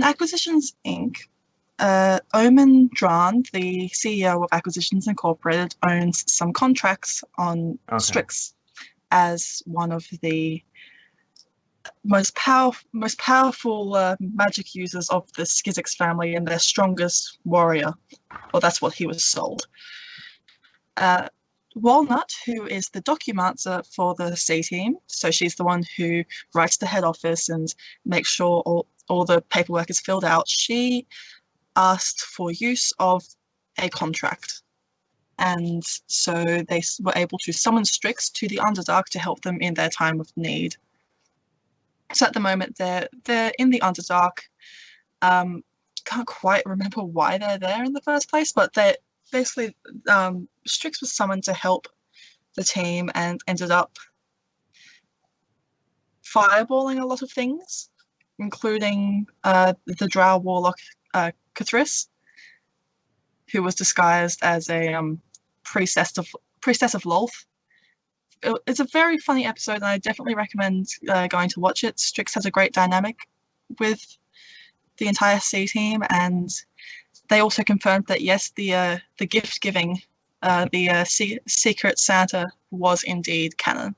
in Acquisitions Inc., Omen Dran, the CEO of Acquisitions Incorporated, owns some contracts on Strix as one of the most powerful magic users of the Skizix family and their strongest warrior. Well, that's what he was sold. Walnut, who is the documancer for the C team, so she's the one who writes the head office and makes sure all the paperwork is filled out, she asked for use of a contract. And so they were able to summon Strix to the Underdark to help them in their time of need. So at the moment, they're in the Underdark. Can't quite remember why they're there in the first place, but they're basically, Strix was summoned to help the team and ended up fireballing a lot of things, including the Drow warlock Cathris, who was disguised as a priestess of Lolth. It's a very funny episode, and I definitely recommend going to watch it. Strix has a great dynamic with the entire C team, and they also confirmed that yes, the gift giving, Secret Santa was indeed canon.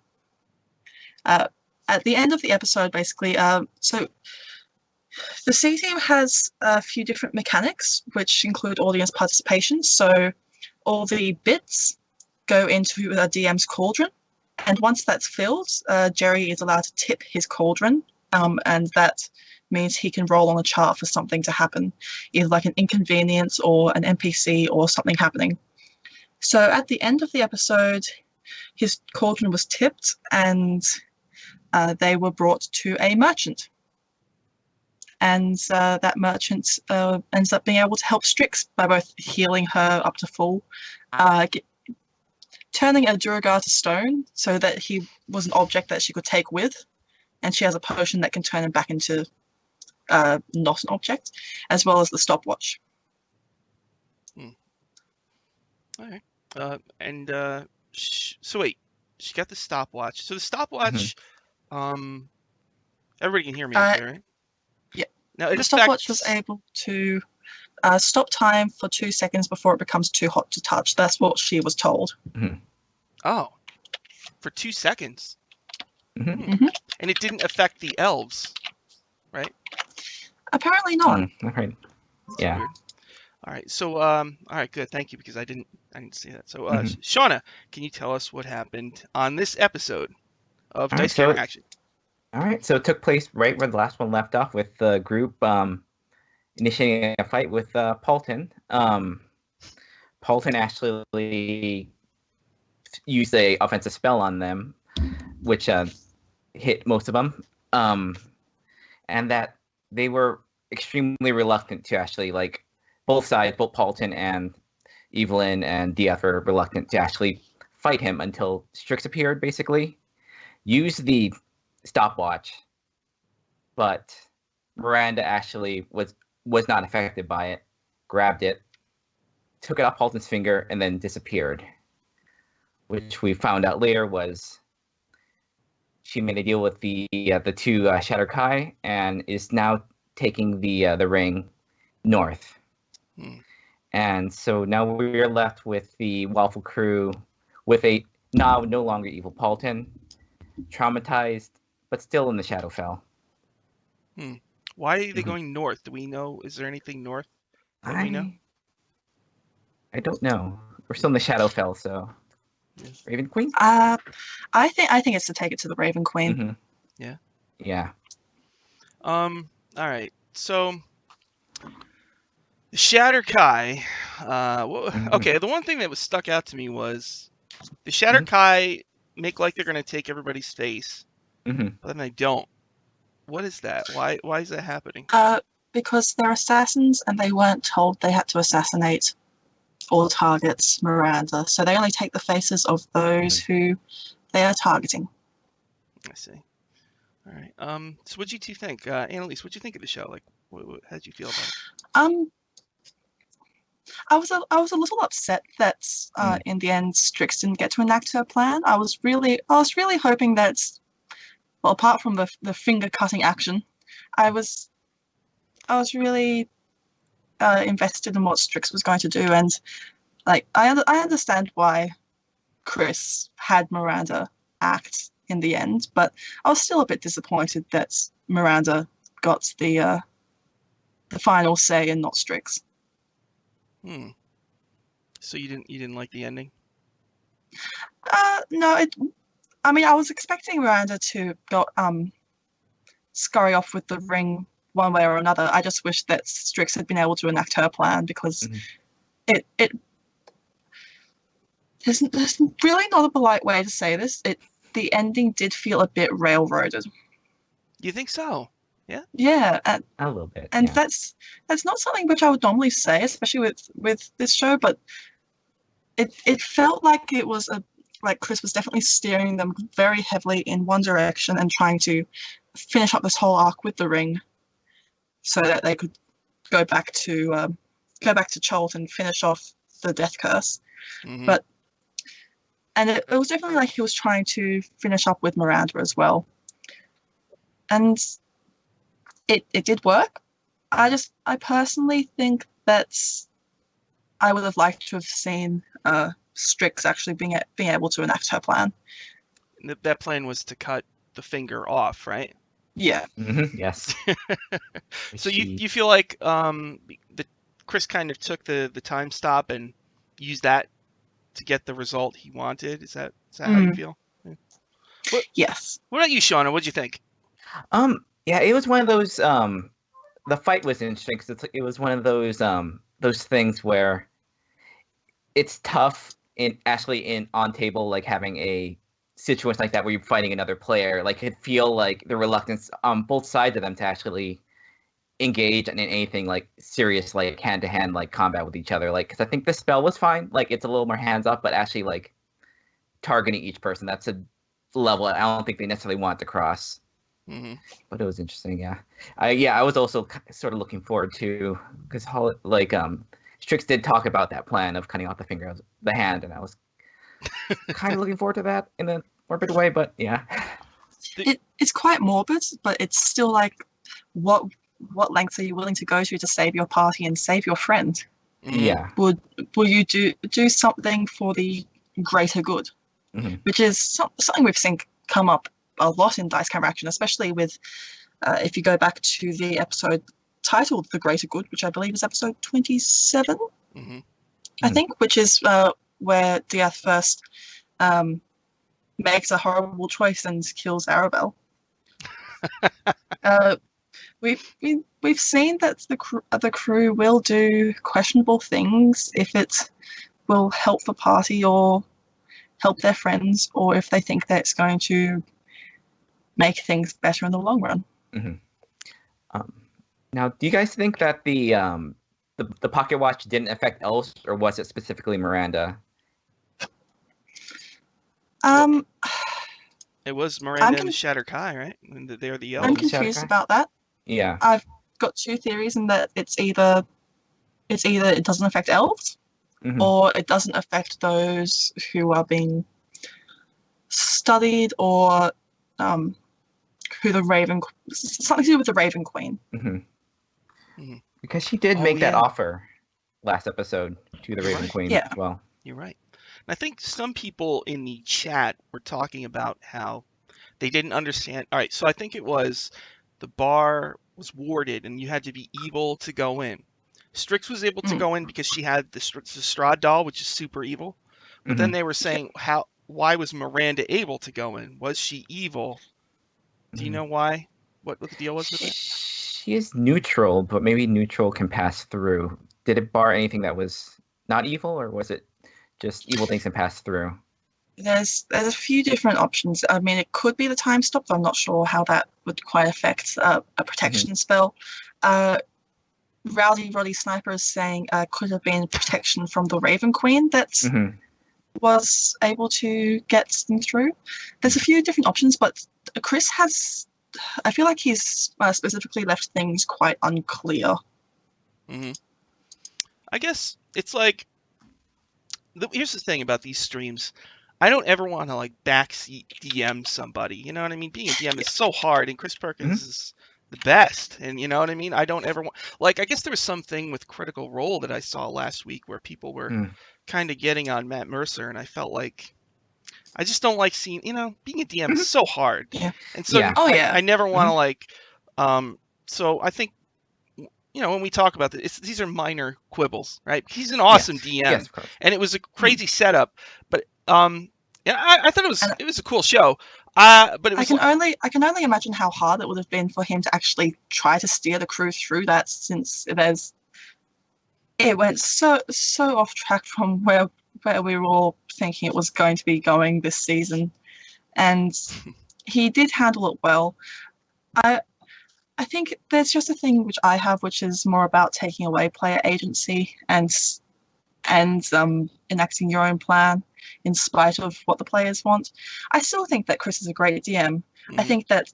At the end of the episode, basically, so the C team has a few different mechanics, which include audience participation. So all the bits go into a DM's cauldron, and once that's filled, Jerry is allowed to tip his cauldron, and that means he can roll on a chart for something to happen, either like an inconvenience or an NPC or something happening. So at the end of the episode, his cauldron was tipped, and they were brought to a merchant. And that merchant ends up being able to help Strix by both healing her up to full, turning a Duragar to stone so that he was an object that she could take with, and she has a potion that can turn him back into not an object, as well as the stopwatch. All right. So wait, she got the stopwatch. So the stopwatch, everybody can hear me, okay, right? Yeah. Now the stopwatch was able to stop time for 2 seconds before it becomes too hot to touch. That's what she was told. Oh, for 2 seconds. And it didn't affect the elves, right? Apparently not. Right. Yeah. Weird. All right. So, all right, good. Thank you, because I didn't see that. So, Shauna, can you tell us what happened on this episode of Dice Game Action? All right. So it took place right where the last one left off, with the group initiating a fight with Paultin. Paultin actually used an offensive spell on them, which hit most of them, and that they were extremely reluctant to actually, like, both sides, both Paultin and Evelyn and Dieth were reluctant to actually fight him until Strix appeared, basically. Used the stopwatch, but Miranda actually was not affected by it, grabbed it, took it off Paultin's finger, and then disappeared. Which we found out later was she made a deal with the two Shatterkai and is now taking the ring north. And so now we're left with the Waffle Crew with a now no longer evil Paultin, traumatized but still in the Shadowfell. Why are they going north? Do we know? Is there anything north that we know? I don't know. We're still in the Shadowfell, so Raven Queen. I think it's to take it to the Raven Queen. Yeah. Yeah. All right. So the Shatterkai. Okay. The one thing that was stuck out to me was the Shatterkai make like they're gonna take everybody's face, but then they don't. What is that? Why is that happening? Because they're assassins, and they weren't told they had to assassinate all targets Miranda, so they only take the faces of those who they are targeting. I see. All right. So what did you two think? Annalise, what did you think of the show? Like, how did you feel about it? I was a little upset that in the end Strix didn't get to enact her plan. I was really hoping that, well, apart from the finger cutting action, I was I was really invested in what Strix was going to do, and like I understand why Chris had Miranda act in the end, but I was still a bit disappointed that Miranda got the final say and not Strix. So you didn't like the ending? No, I mean, I was expecting Miranda to go scurry off with the ring one way or another. I just wish that Strix had been able to enact her plan, because it there's really not a polite way to say this. The ending did feel a bit railroaded. You think so? Yeah. Yeah, A little bit. and yeah. that's not something which I would normally say, especially with this show, but it felt like it was like Chris was definitely steering them very heavily in one direction and trying to finish up this whole arc with the ring, so that they could go back to Cholt and finish off the death curse. But and it was definitely like he was trying to finish up with Miranda as well, and it did work. I personally think that I would have liked to have seen Strix actually being able to enact her plan. That plan was to cut the finger off, right? Yeah. Yes. So you feel like the Chris kind of took the time stop and used that to get the result he wanted? Is that how you feel? Yeah. Yes. What about you, Shauna? What'd you think? Yeah, it was one of those. The fight was interesting because it was one of those things where it's tough in on table, like having a situation like that where you're fighting another player. Like it feel like the reluctance on both sides of them to actually engage in anything like serious, like hand to hand, like combat with each other. Like, because I think the spell was fine. Like it's a little more hands off, but actually like targeting each person, that's a level I don't think they necessarily want to cross. But it was interesting, yeah. I was also sort of looking forward to, because Strix did talk about that plan of cutting off the hand, and I was kind of looking forward to that in a morbid way. But yeah, it's quite morbid, but it's still like, what lengths are you willing to go to save your party and save your friend? Yeah. Will you do something for the greater good? Which is something we've seen come up a lot in Dice Camera Action, especially with if you go back to the episode titled "The Greater Good," which I believe is episode 27, I think, which is where Diath first makes a horrible choice and kills Arabelle. We've seen that the crew will do questionable things if it will help the party or help their friends, or if they think that it's going to make things better in the long run. Now, do you guys think that the pocket watch didn't affect elves, or was it specifically Miranda? It was Miranda and the Shatter Kai, right? And they're the elves. I'm confused about that. Yeah. I've got two theories in that it's either it doesn't affect elves, or it doesn't affect those who are being studied, or who the Raven, something to do with the Raven Queen. Because she did make that offer last episode to the Raven Queen as well. You're right. I think some people in the chat were talking about how they didn't understand. All right, so I think it was the bar was warded and you had to be evil to go in. Strix was able to go in because she had the Strahd doll, which is super evil. But then they were saying, why was Miranda able to go in? Was she evil? Do you know why? What the deal was with it? She is neutral, but maybe neutral can pass through. Did it bar anything that was not evil, or was it just evil things can pass through? There's a few different options. I mean, it could be the time stop, but I'm not sure how that would quite affect a protection spell. Rowdy Roddy Sniper is saying could have been protection from the Raven Queen that was able to get them through. There's a few different options, but Chris has, I feel like he's specifically left things quite unclear. I guess it's like, here's the thing about these streams. I don't ever want to like backseat DM somebody. You know what I mean? Being a DM is so hard, and Chris Perkins is the best. And you know what I mean? I don't ever want, like, I guess there was something with Critical Role that I saw last week where people were kind of getting on Matt Mercer, and I felt like I just don't like seeing, being a DM is so hard. Yeah. And so Yeah. Oh, yeah. I never want to like, so I think, when we talk about this, these are minor quibbles, right? He's an awesome DM, Yes, of course. and it was a crazy setup, but yeah, I thought And it was a cool show. But it I was can only imagine how hard it would have been for him to actually try to steer the crew through that, since it went so off track from where we were all thinking it was going to be going this season, and he did handle it well. I think there's just a thing which I have, which is more about taking away player agency and enacting your own plan in spite of what the players want. I still think that Chris is a great DM. I think this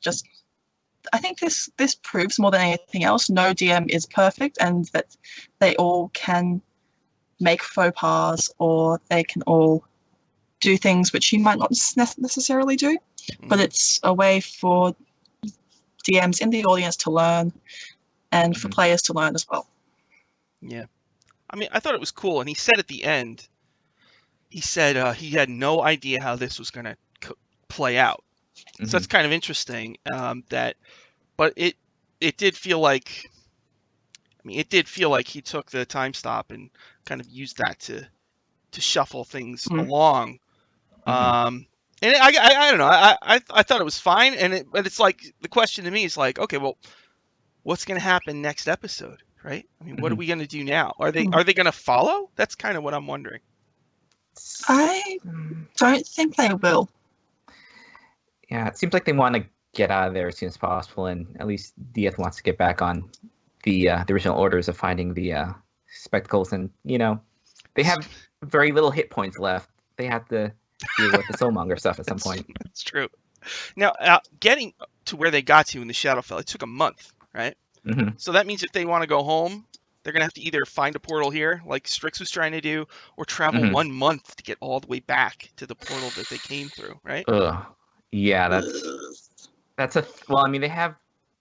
proves more than anything else, no DM is perfect, and that they all can make faux pas, or they can all do things which you might not necessarily do. But it's a way for DMs in the audience to learn, and for players to learn as well. Yeah. I mean, I thought it was cool. And he said at the end, he said he had no idea how this was going to play out. So that's kind of interesting. But it did feel like, he took the time stop and kind of used that to shuffle things along. And I don't know. I thought it was fine. But it's like, the question to me is like, okay, well, what's going to happen next episode, right? I mean, what are we going to do now? Are they going to follow? That's kind of what I'm wondering. I don't think they will. Yeah, it seems like they want to get out of there as soon as possible, and at least Diaz wants to get back on the original orders of finding the spectacles, and they have very little hit points left. They have to deal with the Soulmonger stuff at some point. That's true. Now, getting to where they got to in the Shadowfell, it took a month, right? So that means if they want to go home, they're going to have to either find a portal here, like Strix was trying to do, or travel 1 month to get all the way back to the portal that they came through, right? Yeah, that's well, I mean, they have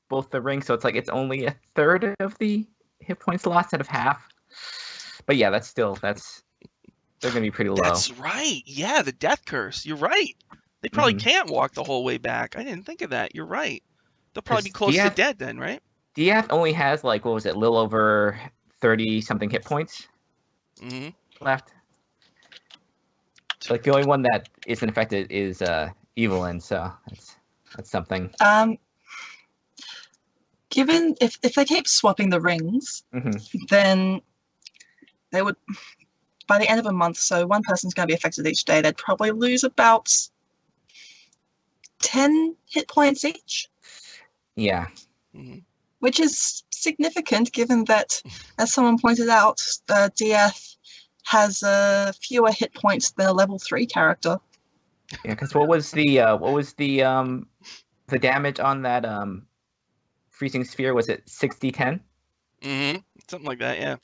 both the rings, so it's like it's only a third of the hit points lost out of half. But yeah, they're gonna be pretty low. That's right. Yeah, the death curse. You're right. They probably can't walk the whole way back. I didn't think of that. You're right. They'll probably be close to dead then, right? Diaz only has like, what was it, a little over 30 something hit points left. Like the only one that isn't affected is Evelyn, so that's something. Given if they keep swapping the rings, then they would, by the end of a month, so one person's going to be affected each day, they'd probably lose about 10 hit points each. Yeah. Which is significant, given that, as someone pointed out, DF has fewer hit points than a level 3 character. Yeah, because what was the damage on that freezing sphere? Was it 60-10? Something like that, yeah.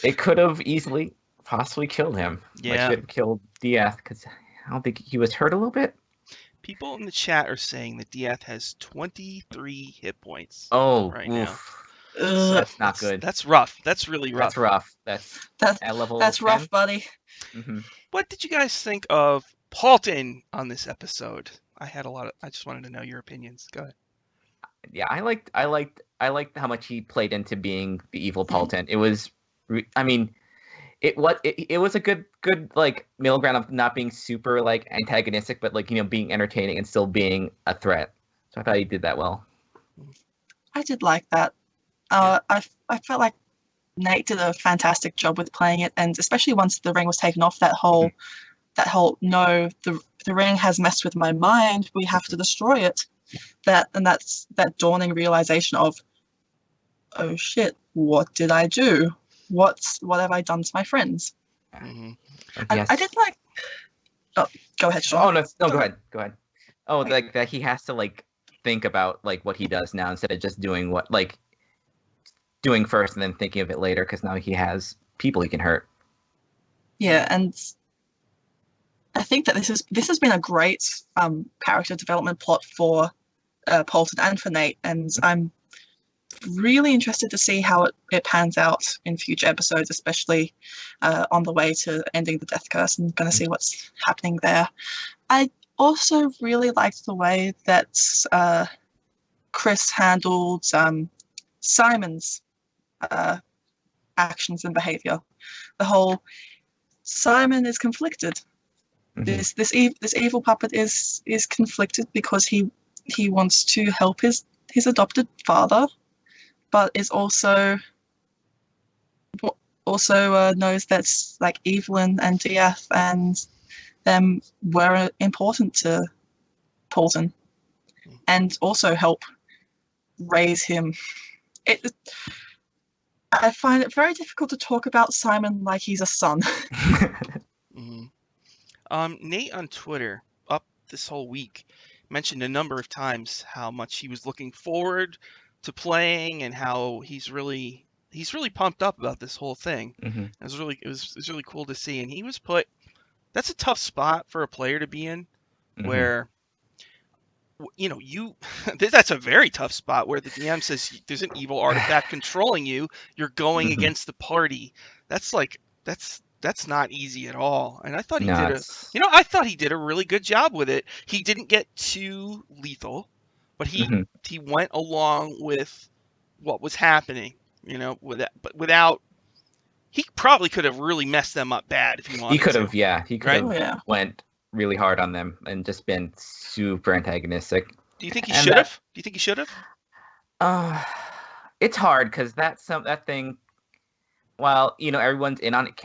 It could have easily, possibly killed him. Yeah. Like, should have killed Diaz, because I don't think he was hurt a little bit. People in the chat are saying that Diaz has 23 hit points. Oh, right now. So that's not good. That's rough. That's really rough. That's rough. That's at level. That's 10. rough, buddy. What did you guys think of Paultin on this episode? I just wanted to know your opinions. Go ahead. Yeah, I liked how much he played into being the evil Paultin. It was, I mean, it was a good like middle ground of not being super like antagonistic, but like being entertaining and still being a threat. So I thought he did that well. I did like that. I felt like Nate did a fantastic job with playing it, and especially once the ring was taken off, that whole no, the ring has messed with my mind, we have to destroy it. That's that dawning realization of, oh shit, what did I do? What have I done to my friends? Yes. I did like. Oh, go ahead, Sean. Oh no, go ahead. Oh, like that he has to like think about like what he does now instead of just doing doing first and then thinking of it later, because now he has people he can hurt. Yeah, and I think that this has been a great character development plot for Paultin and for Nate, and I'm really interested to see how it pans out in future episodes, especially on the way to ending the Death Curse, and going to see what's happening there. I also really liked the way that Chris handled Simon's actions and behavior. The whole Simon is conflicted. Mhm. This evil puppet is conflicted because he wants to help his adopted father, but is also knows that like Evelyn and Diath and them were important to Paultin, and also help raise him. I find it very difficult to talk about Simon like he's a son. Mm-hmm. Nate on Twitter up this whole week mentioned a number of times how much he was looking forward to playing and how he's really pumped up about this whole thing. Mhm. It was really cool to see, and he was put. That's a tough spot for a player to be in, Mhm. where that's a very tough spot where the DM says there's an evil artifact controlling you. You're going Mhm. against the party. That's not easy at all. And I thought No, it's I thought he did a really good job with it. He didn't get too lethal, but Mhm. he went along with what was happening. Without he probably could have really messed them up bad if he He wanted could to. have, yeah, he could Right? have Oh yeah. went really hard on them and just been super antagonistic. Do you think he And should have? that, Do you think he should have? it's hard because that thing. While everyone's in on it,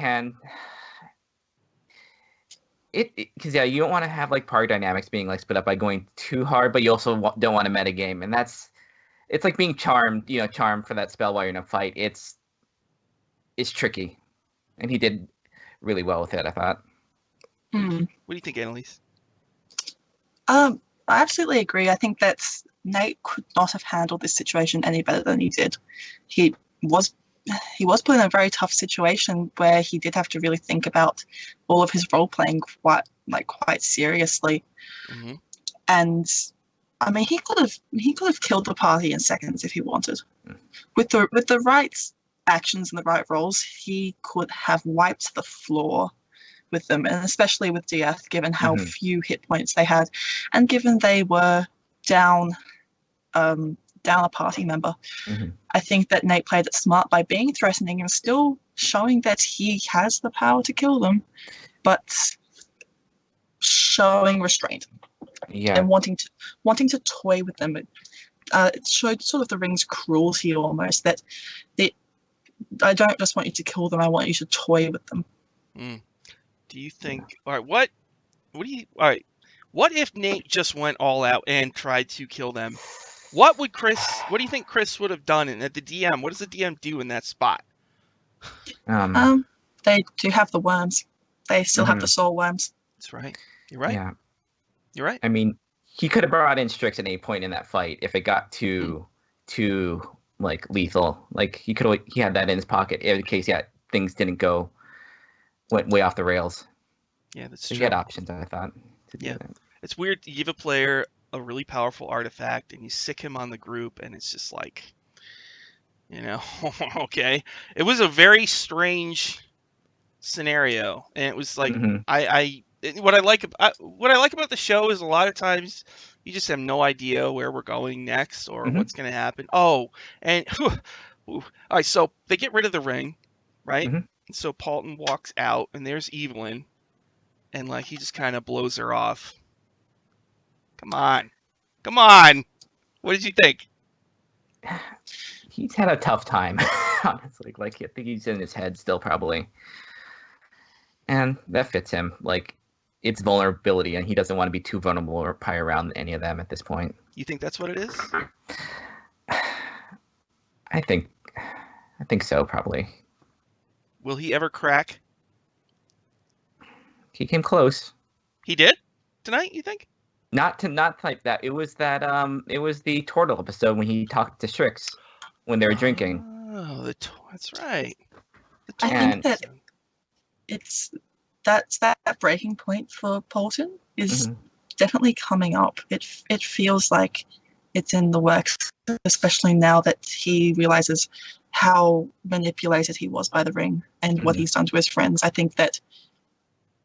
because you don't want to have like party dynamics being like split up by going too hard, but you also don't want to metagame, and it's like being charmed for that spell while you're in a fight. It's tricky, and he did really well with it, I thought. Hmm. What do you think, Annalise? I absolutely agree. I think that Nate could not have handled this situation any better than he did. He was put in a very tough situation where he did have to really think about all of his role playing quite seriously. Mm-hmm. And I mean, he could have killed the party in seconds if he wanted. With the right actions and the right roles, he could have wiped the floor with them, and especially with Diath, given how Mhm. few hit points they had, and given they were down a party member. Mhm. I think that Nate played it smart by being threatening and still showing that he has the power to kill them, but showing restraint Yeah. and wanting to toy with them. It showed sort of the ring's cruelty almost, that I don't just want you to kill them, I want you to toy with them. Do you think? All right, what do you? All right, what if Nate just went all out and tried to kill them? What do you think Chris would have done at the DM? What does the DM do in that spot? They do have the worms. They still have the Mhm. soul worms. That's right. You're right. Yeah. You're right. I mean, he could have brought in Strix at any point in that fight if it got too like lethal. Like he had that in his pocket in case things went way off the rails. Yeah, that's So he true. had options, I thought, to do Yeah. that. It's weird. You give a player a really powerful artifact and you sick him on the group, and it's just like, okay. It was a very strange scenario, and it was like Mhm. what I like about the show is a lot of times you just have no idea where we're going next or Mhm. what's going to happen. Oh, and all right, so they get rid of the ring, right? Mhm. So Paultin walks out, and there's Evelyn, and like he just kind of blows her off. Come on, what did you think? He's had a tough time, honestly. Like I think he's in his head still, probably, and that fits him. Like it's vulnerability, and he doesn't want to be too vulnerable or pie around any of them at this point. You think that's what it is? I think so, probably. Will he ever crack? He came close. He did tonight, you think? Not like that. It was the Turtle episode when he talked to Strix when they were drinking. Oh, that's right. I think And that that's that breaking point for Paultin is Mhm. definitely coming up. It feels like it's in the works, especially now that he realizes how manipulated he was by the ring and what he's done to his friends. I think that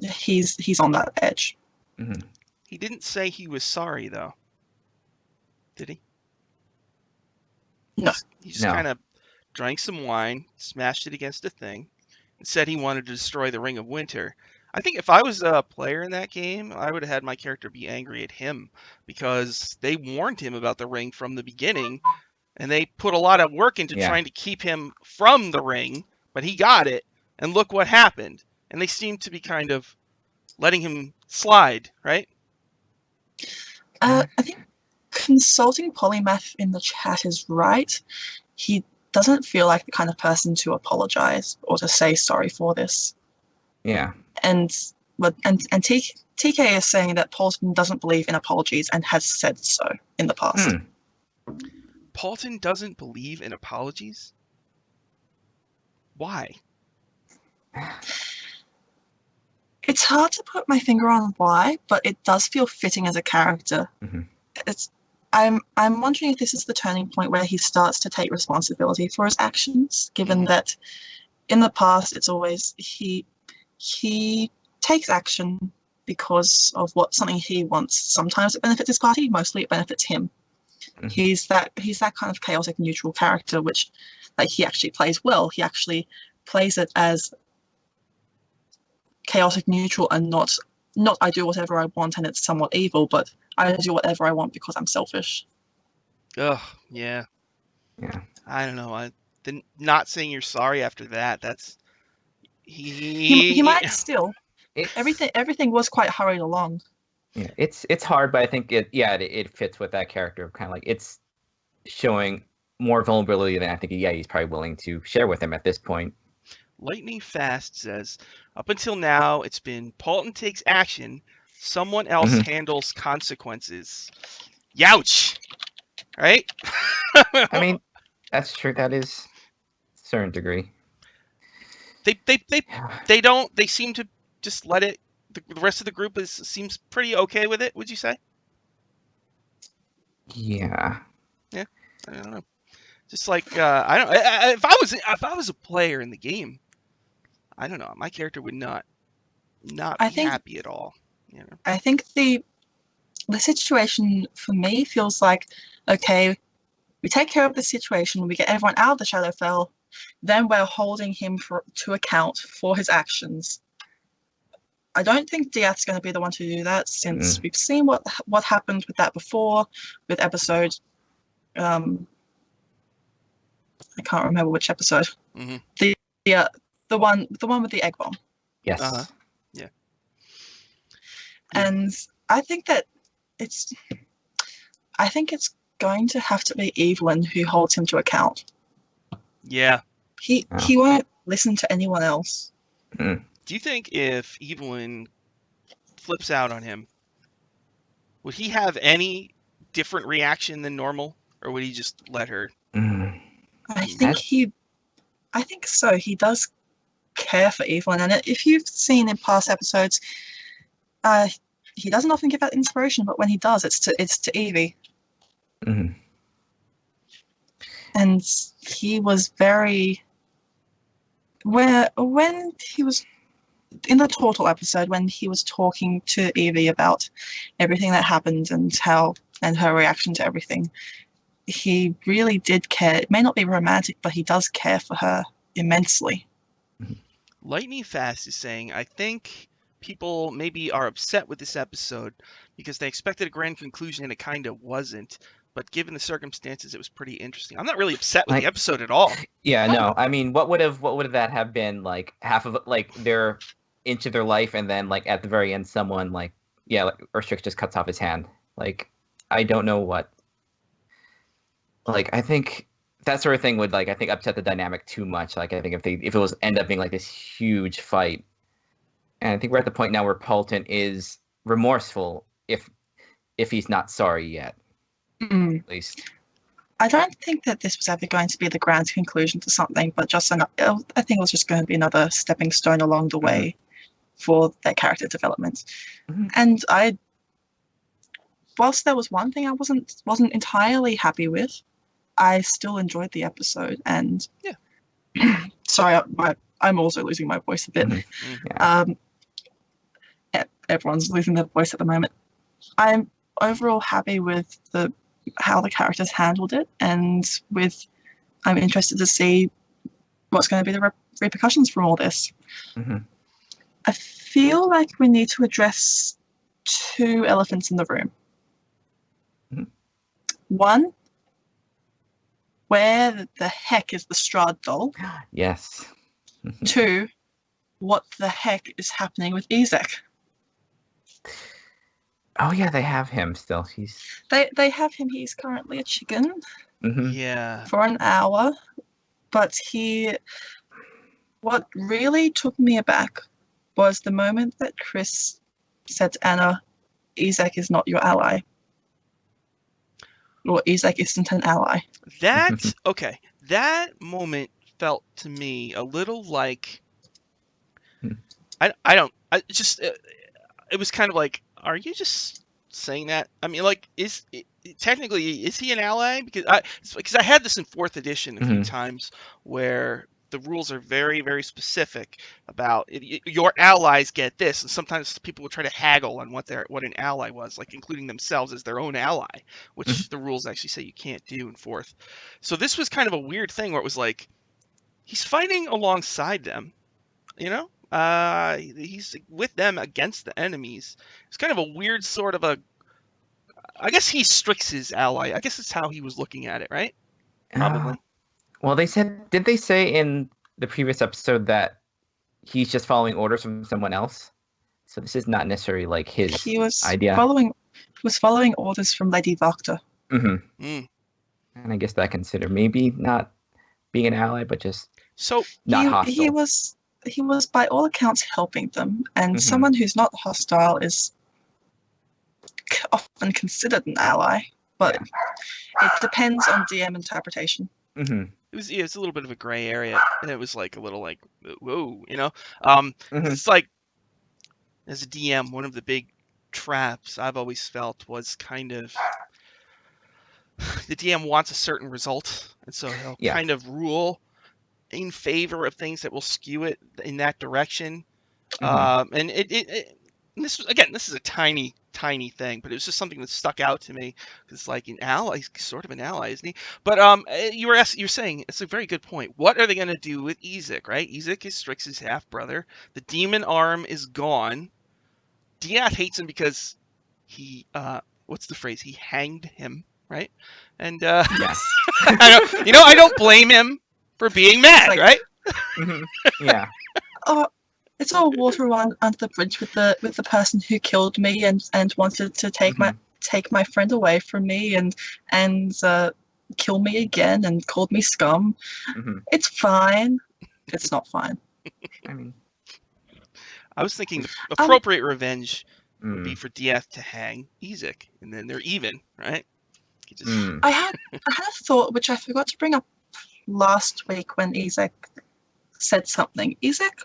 he's on that edge. Mm-hmm. He didn't say he was sorry, though. Did he? No. He just kind of drank some wine, smashed it against a thing, and said he wanted to destroy the Ring of Winter. I think if I was a player in that game, I would have had my character be angry at him because they warned him about the ring from the beginning, and they put a lot of work into trying to keep him from the ring, but he got it, and look what happened. And they seem to be kind of letting him slide, right? I think consulting Polymath in the chat is right. He doesn't feel like the kind of person to apologize or to say sorry for this. Yeah. And TK is saying that Paultin doesn't believe in apologies and has said so in the past. Paultin doesn't believe in apologies? Why? It's hard to put my finger on why, but it does feel fitting as a character. I'm wondering if this is the turning point where he starts to take responsibility for his actions, given that in the past it's always he takes action because of something he wants. Sometimes it benefits his party, mostly it benefits him. He's that kind of chaotic neutral character, which he actually plays well. He actually plays it as chaotic neutral and not I do whatever I want and it's somewhat evil, but I do whatever I want because I'm selfish. Ugh, yeah. I don't know. Not saying you're sorry after that. That's he might still. Everything was quite hurried along. Yeah, it's hard, but I think it fits with that character. Kind of like it's showing more vulnerability than I think. Yeah, he's probably willing to share with him at this point. Lightning Fast says, up until now, it's been Paultin takes action, someone else handles consequences. Youch! Right? I mean, that's true. That is a certain degree. They don't. They seem to just let it. The rest of the group seems pretty okay with it. Would you say? Yeah. Yeah. I don't know. Just like I don't. If I was a player in the game, I don't know. My character would not be happy at all. You know? I think the situation for me feels like, okay, we take care of the situation, we get everyone out of the Shadowfell, then we're holding him to account for his actions. I don't think Diath's going to be the one to do that, since we've seen what happened with that before, with episode. I can't remember which episode. The one with the egg bomb. Yes. Yeah. And I think that it's going to have to be Evelyn who holds him to account. Yeah. He won't listen to anyone else. Do you think if Evelyn flips out on him, would he have any different reaction than normal, or would he just let her? I think so. He does care for Evelyn, and if you've seen in past episodes, he doesn't often give out inspiration, but when he does, it's to Evie. And he was very when he was in the Turtle episode, when he was talking to Evie about everything that happened and her reaction to everything, he really did care. It may not be romantic, but he does care for her immensely. Lightning Fast is saying, I think people maybe are upset with this episode because they expected a grand conclusion and it kind of wasn't. But given the circumstances, it was pretty interesting. I'm not really upset with the episode at all. Yeah, no. I mean, what would that have been? Like half of their inch of their life, and then at the very end, someone Urstrix just cuts off his hand. I don't know what. I think that sort of thing would upset the dynamic too much. I think if it was end up being this huge fight, and I think we're at the point now where Paultin is remorseful if he's not sorry yet. At least. I don't think that this was ever going to be the grand conclusion to something, but I think it was just going to be another stepping stone along the way for their character development. And whilst there was one thing I wasn't entirely happy with, I still enjoyed the episode. And Yeah. sorry, I'm also losing my voice a bit. Yeah. Everyone's losing their voice at the moment. I'm overall happy with how the characters handled it, and I'm interested to see what's going to be the repercussions from all this. Mm-hmm. I feel like we need to address two elephants in the room. Mm-hmm. One, where the heck is the Strahd doll? Yes. Two, what the heck is happening with Ezek? Oh yeah, they have him still. They have him. He's currently a chicken Mm-hmm. Yeah. for an hour, but what really took me aback was the moment that Chris said to Anna, Ezek is not your ally. Or Ezek isn't an ally. That okay. That moment felt to me a little like I just it was kind of like, are you just saying that? I mean, like, technically is he an ally? Because I had this in 4th edition a few times where the rules are very, very specific about your allies get this, and sometimes people will try to haggle on what an ally was, like including themselves as their own ally, which the rules actually say you can't do in 4th. So this was kind of a weird thing where it was like he's fighting alongside them, you know. He's with them against the enemies. It's kind of a weird sort of I guess he's Strix's ally. I guess that's how he was looking at it, right? Probably. Well, did they say in the previous episode that he's just following orders from someone else? So this is not necessarily like his idea. He was following orders from Lady Doctor. Mm-hmm. And I guess that considered maybe not being an ally, but just not hostile. He was by all accounts helping them, and someone who's not hostile is often considered an ally, but it depends on DM interpretation. Mm-hmm. It was a little bit of a gray area, and it was like a little like, whoa, you know. It's like, as a DM, one of the big traps I've always felt was kind of the DM wants a certain result, and so he'll kind of rule in favor of things that will skew it in that direction. And this is a tiny thing, but it was just something that stuck out to me. It's like an ally, he's sort of an ally, isn't he? But you're saying it's a very good point. What are they going to do with Ezek, right? Ezek is Strix's half brother. The demon arm is gone. Diath hates him because he what's the phrase? He hanged him, right? And I don't blame him for being mad, right? Yeah. Oh, it's all water under the bridge with the person who killed me and wanted to take my friend away from me and kill me again and called me scum. It's fine. It's not fine. I mean, I was thinking the appropriate revenge would be for Diath to hang Ezek, and then they're even, right? I had a thought which I forgot to bring up last week when Ezek said something. Ezek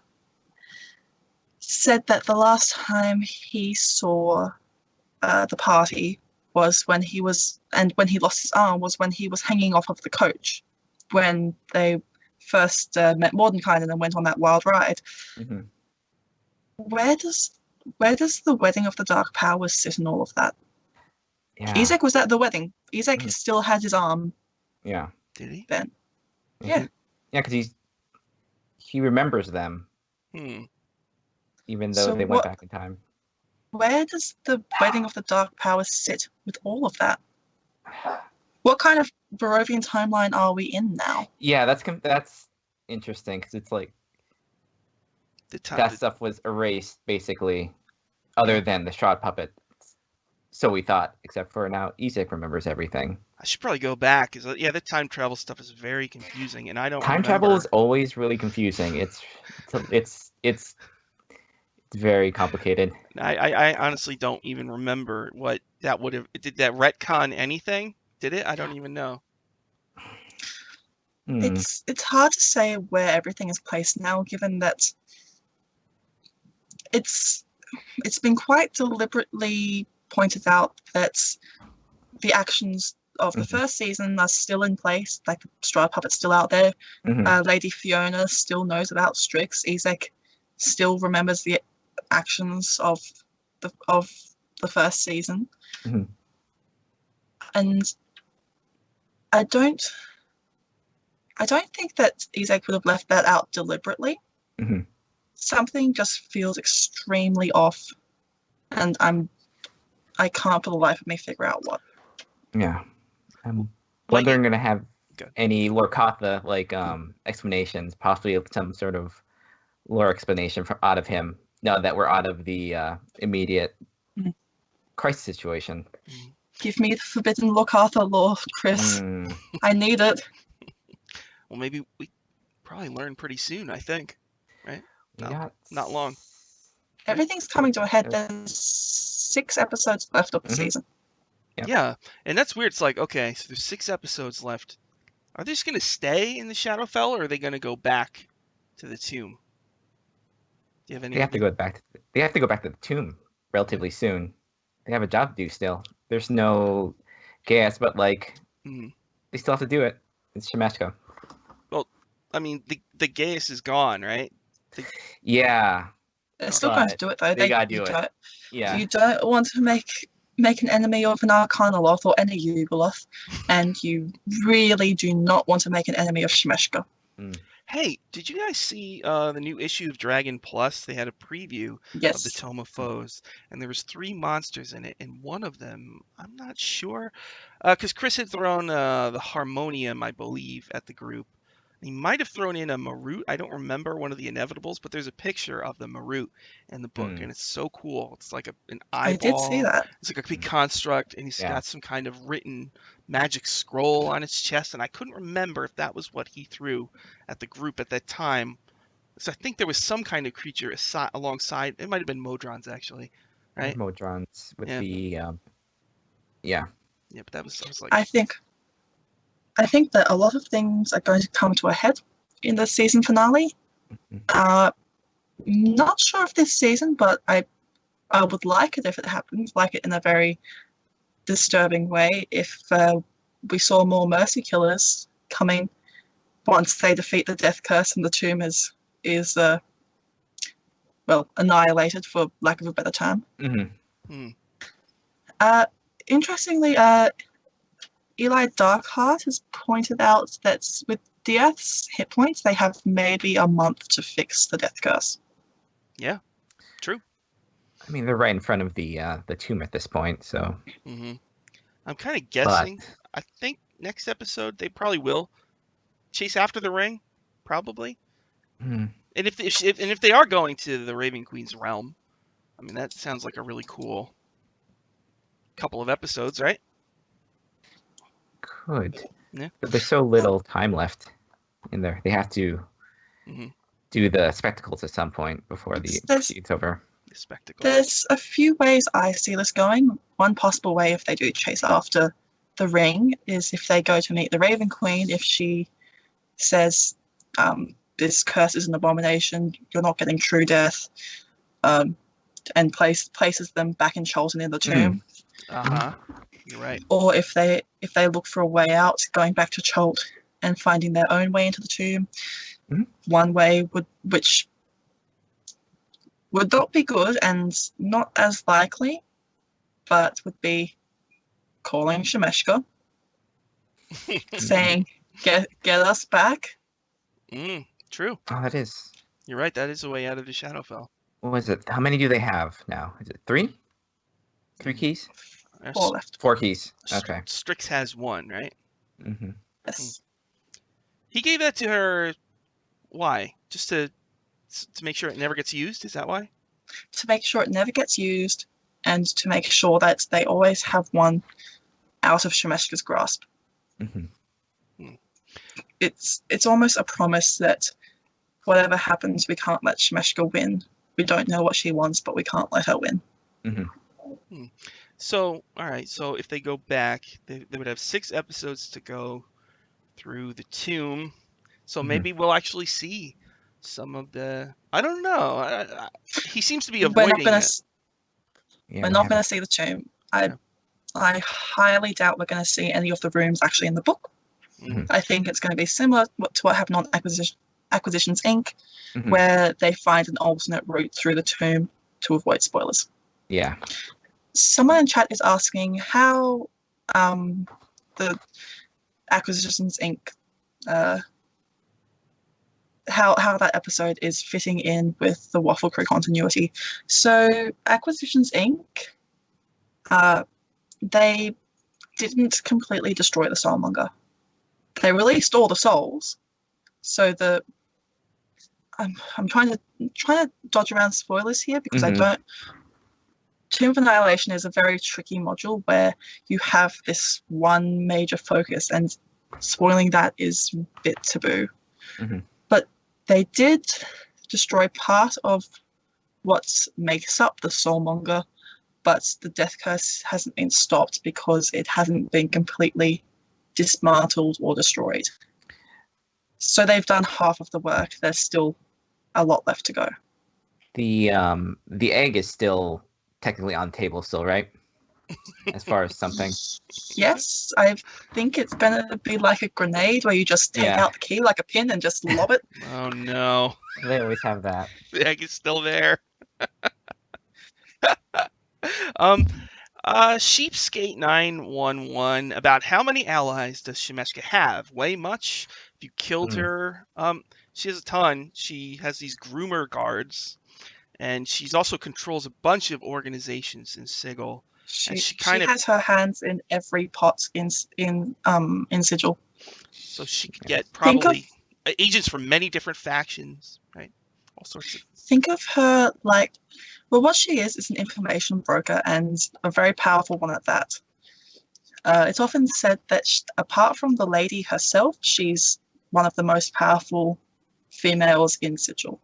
said that the last time he saw the party was when he lost his arm was when he was hanging off of the coach when they first met Mordenkainen and then went on that wild ride. Where does the wedding of the Dark Powers sit in all of that? Yeah. Ezek was at the wedding. Ezek still had his arm. Yeah. Did he? Then. Yeah, because he remembers them. Even though they went back in time. Where does the wedding of the Dark Powers sit with all of that? What kind of Barovian timeline are we in now? Yeah, that's interesting because it's like that stuff was erased basically, other than the Strahd puppet. So we thought, except for now, Ezek remembers everything. I should probably go back. The time travel stuff is very confusing, and I don't. Time travel is always really confusing. It's very complicated. I honestly don't even remember what that would have. Did that retcon anything? Did it? I don't even know. It's hard to say where everything is placed now, given that it's been quite deliberately pointed out that the actions of the first season are still in place, like the straw puppet's still out there. Lady Fiona still knows about Strix. Ezek still remembers the actions of the first season. And I don't think that Ezek would have left that out deliberately. Something just feels extremely off, and I can't for the life of me figure out what. Yeah. I'm wondering going to have any Lorcatha like explanations, possibly some sort of lore explanation out of him now that we're out of the immediate crisis situation. Give me the forbidden Lorcatha lore, Chris. I need it. Well, maybe we probably learn pretty soon, I think. Right? Not long. Everything's coming to a head. There's 6 episodes left of the season. Yeah, and that's weird. It's like, okay, so there's 6 episodes left. Are they just going to stay in the Shadowfell, or are they going to go back to the tomb? Do you have any? They have to go back to the tomb relatively soon. They have a job to do still. There's no gas, but like they still have to do it. It's Shemeshka. Well, I mean, the gas is gone, right? Yeah. They're still going to do it though. They gotta do it. Yeah. You don't want to make an enemy of an Arcanoloth or any Yugoloth, and you really do not want to make an enemy of Shemeshka. Hey, did you guys see the new issue of Dragon Plus? They had a preview of the Tome of Foes, and there was 3 monsters in it, and one of them, I'm not sure, because Chris had thrown the Harmonium, I believe, at the group. He might have thrown in a Marut. I don't remember one of the Inevitables, but there's a picture of the Marut in the book, and it's so cool. It's like an eyeball. I did see that. It's like a big construct, and he's got some kind of written magic scroll on its chest, and I couldn't remember if that was what he threw at the group at that time. So I think there was some kind of creature alongside. It might have been Modrons, actually, right? Modrons with the Yeah, but that was. I was like. I think that a lot of things are going to come to a head in the season finale. Not sure if this season, but I would like it if it happens, like it in a very disturbing way, if we saw more Mercy Killers coming once they defeat the Death Curse and the tomb is annihilated, for lack of a better term. Interestingly, Eli Darkheart has pointed out that with Dieth's hit points, they have maybe a month to fix the Death Curse. Yeah, true. I mean, they're right in front of the tomb at this point, so. I'm kind of guessing. I think next episode they probably will chase after the ring, probably. And if they are going to the Raven Queen's realm, I mean that sounds like a really cool couple of episodes, right? Could. Yeah. But there's so little time left in there. They have to do the spectacles at some point before it's over. The spectacles. There's a few ways I see this going. One possible way, if they do chase after the ring, is if they go to meet the Raven Queen. If she says, this curse is an abomination, you're not getting true death, and places them back in Cholton in the tomb. You're right. Or if they look for a way out, going back to Cholt and finding their own way into the tomb. One way which would not be good and not as likely, but would be calling Shemeshka, saying, "Get us back." True. Oh, that is. You're right. That is a way out of the Shadowfell. What was it? How many do they have now? Is it 3? 3 keys? 4 left. 4 keys. Okay. Strix has 1, right? Yes. He gave that to her. Why? Just to make sure it never gets used? Is that why? To make sure it never gets used, and to make sure that they always have one out of Shemeshka's grasp. It's almost a promise that whatever happens, we can't let Shemeshka win. We don't know what she wants, but we can't let her win. So, all right. So if they go back, they would have 6 episodes to go through the tomb. So maybe we'll actually see some of the. I don't know. He seems to be avoiding it. We're not going to see the tomb. I highly doubt we're going to see any of the rooms actually in the book. Mhm. I think it's going to be similar to what happened on Acquisitions Inc., Mhm. where they find an alternate route through the tomb to avoid spoilers. Yeah. Someone in chat is asking how the Acquisitions Inc. How that episode is fitting in with the Waffle Crew continuity. So Acquisitions Inc. They didn't completely destroy the Soulmonger. They released all the souls. So I'm trying to dodge around spoilers here because I don't. Tomb of Annihilation is a very tricky module where you have this one major focus, and spoiling that is a bit taboo. Mhm. But they did destroy part of what makes up the Soulmonger, but the Death Curse hasn't been stopped because it hasn't been completely dismantled or destroyed. So they've done half of the work. There's still a lot left to go. The egg is still technically on table still, right? As far as something. Yes, I think it's gonna be like a grenade where you just take Yeah. out the key like a pin and just lob it. Oh no, They always have that. the egg is still there. Sheepskate 911. About how many allies does Shemeshka have? Way much. If you killed her, she has a ton. She has these groomer guards, and she's also controls a bunch of organizations in Sigil. And She kind of, has her hands in every pot in Sigil. so she could get Think of probably agents from many different factions, right? All sorts of. think of her like, well, what she is an information broker, and a very powerful one at that. It's often said that apart from the lady herself, she's one of the most powerful females in Sigil.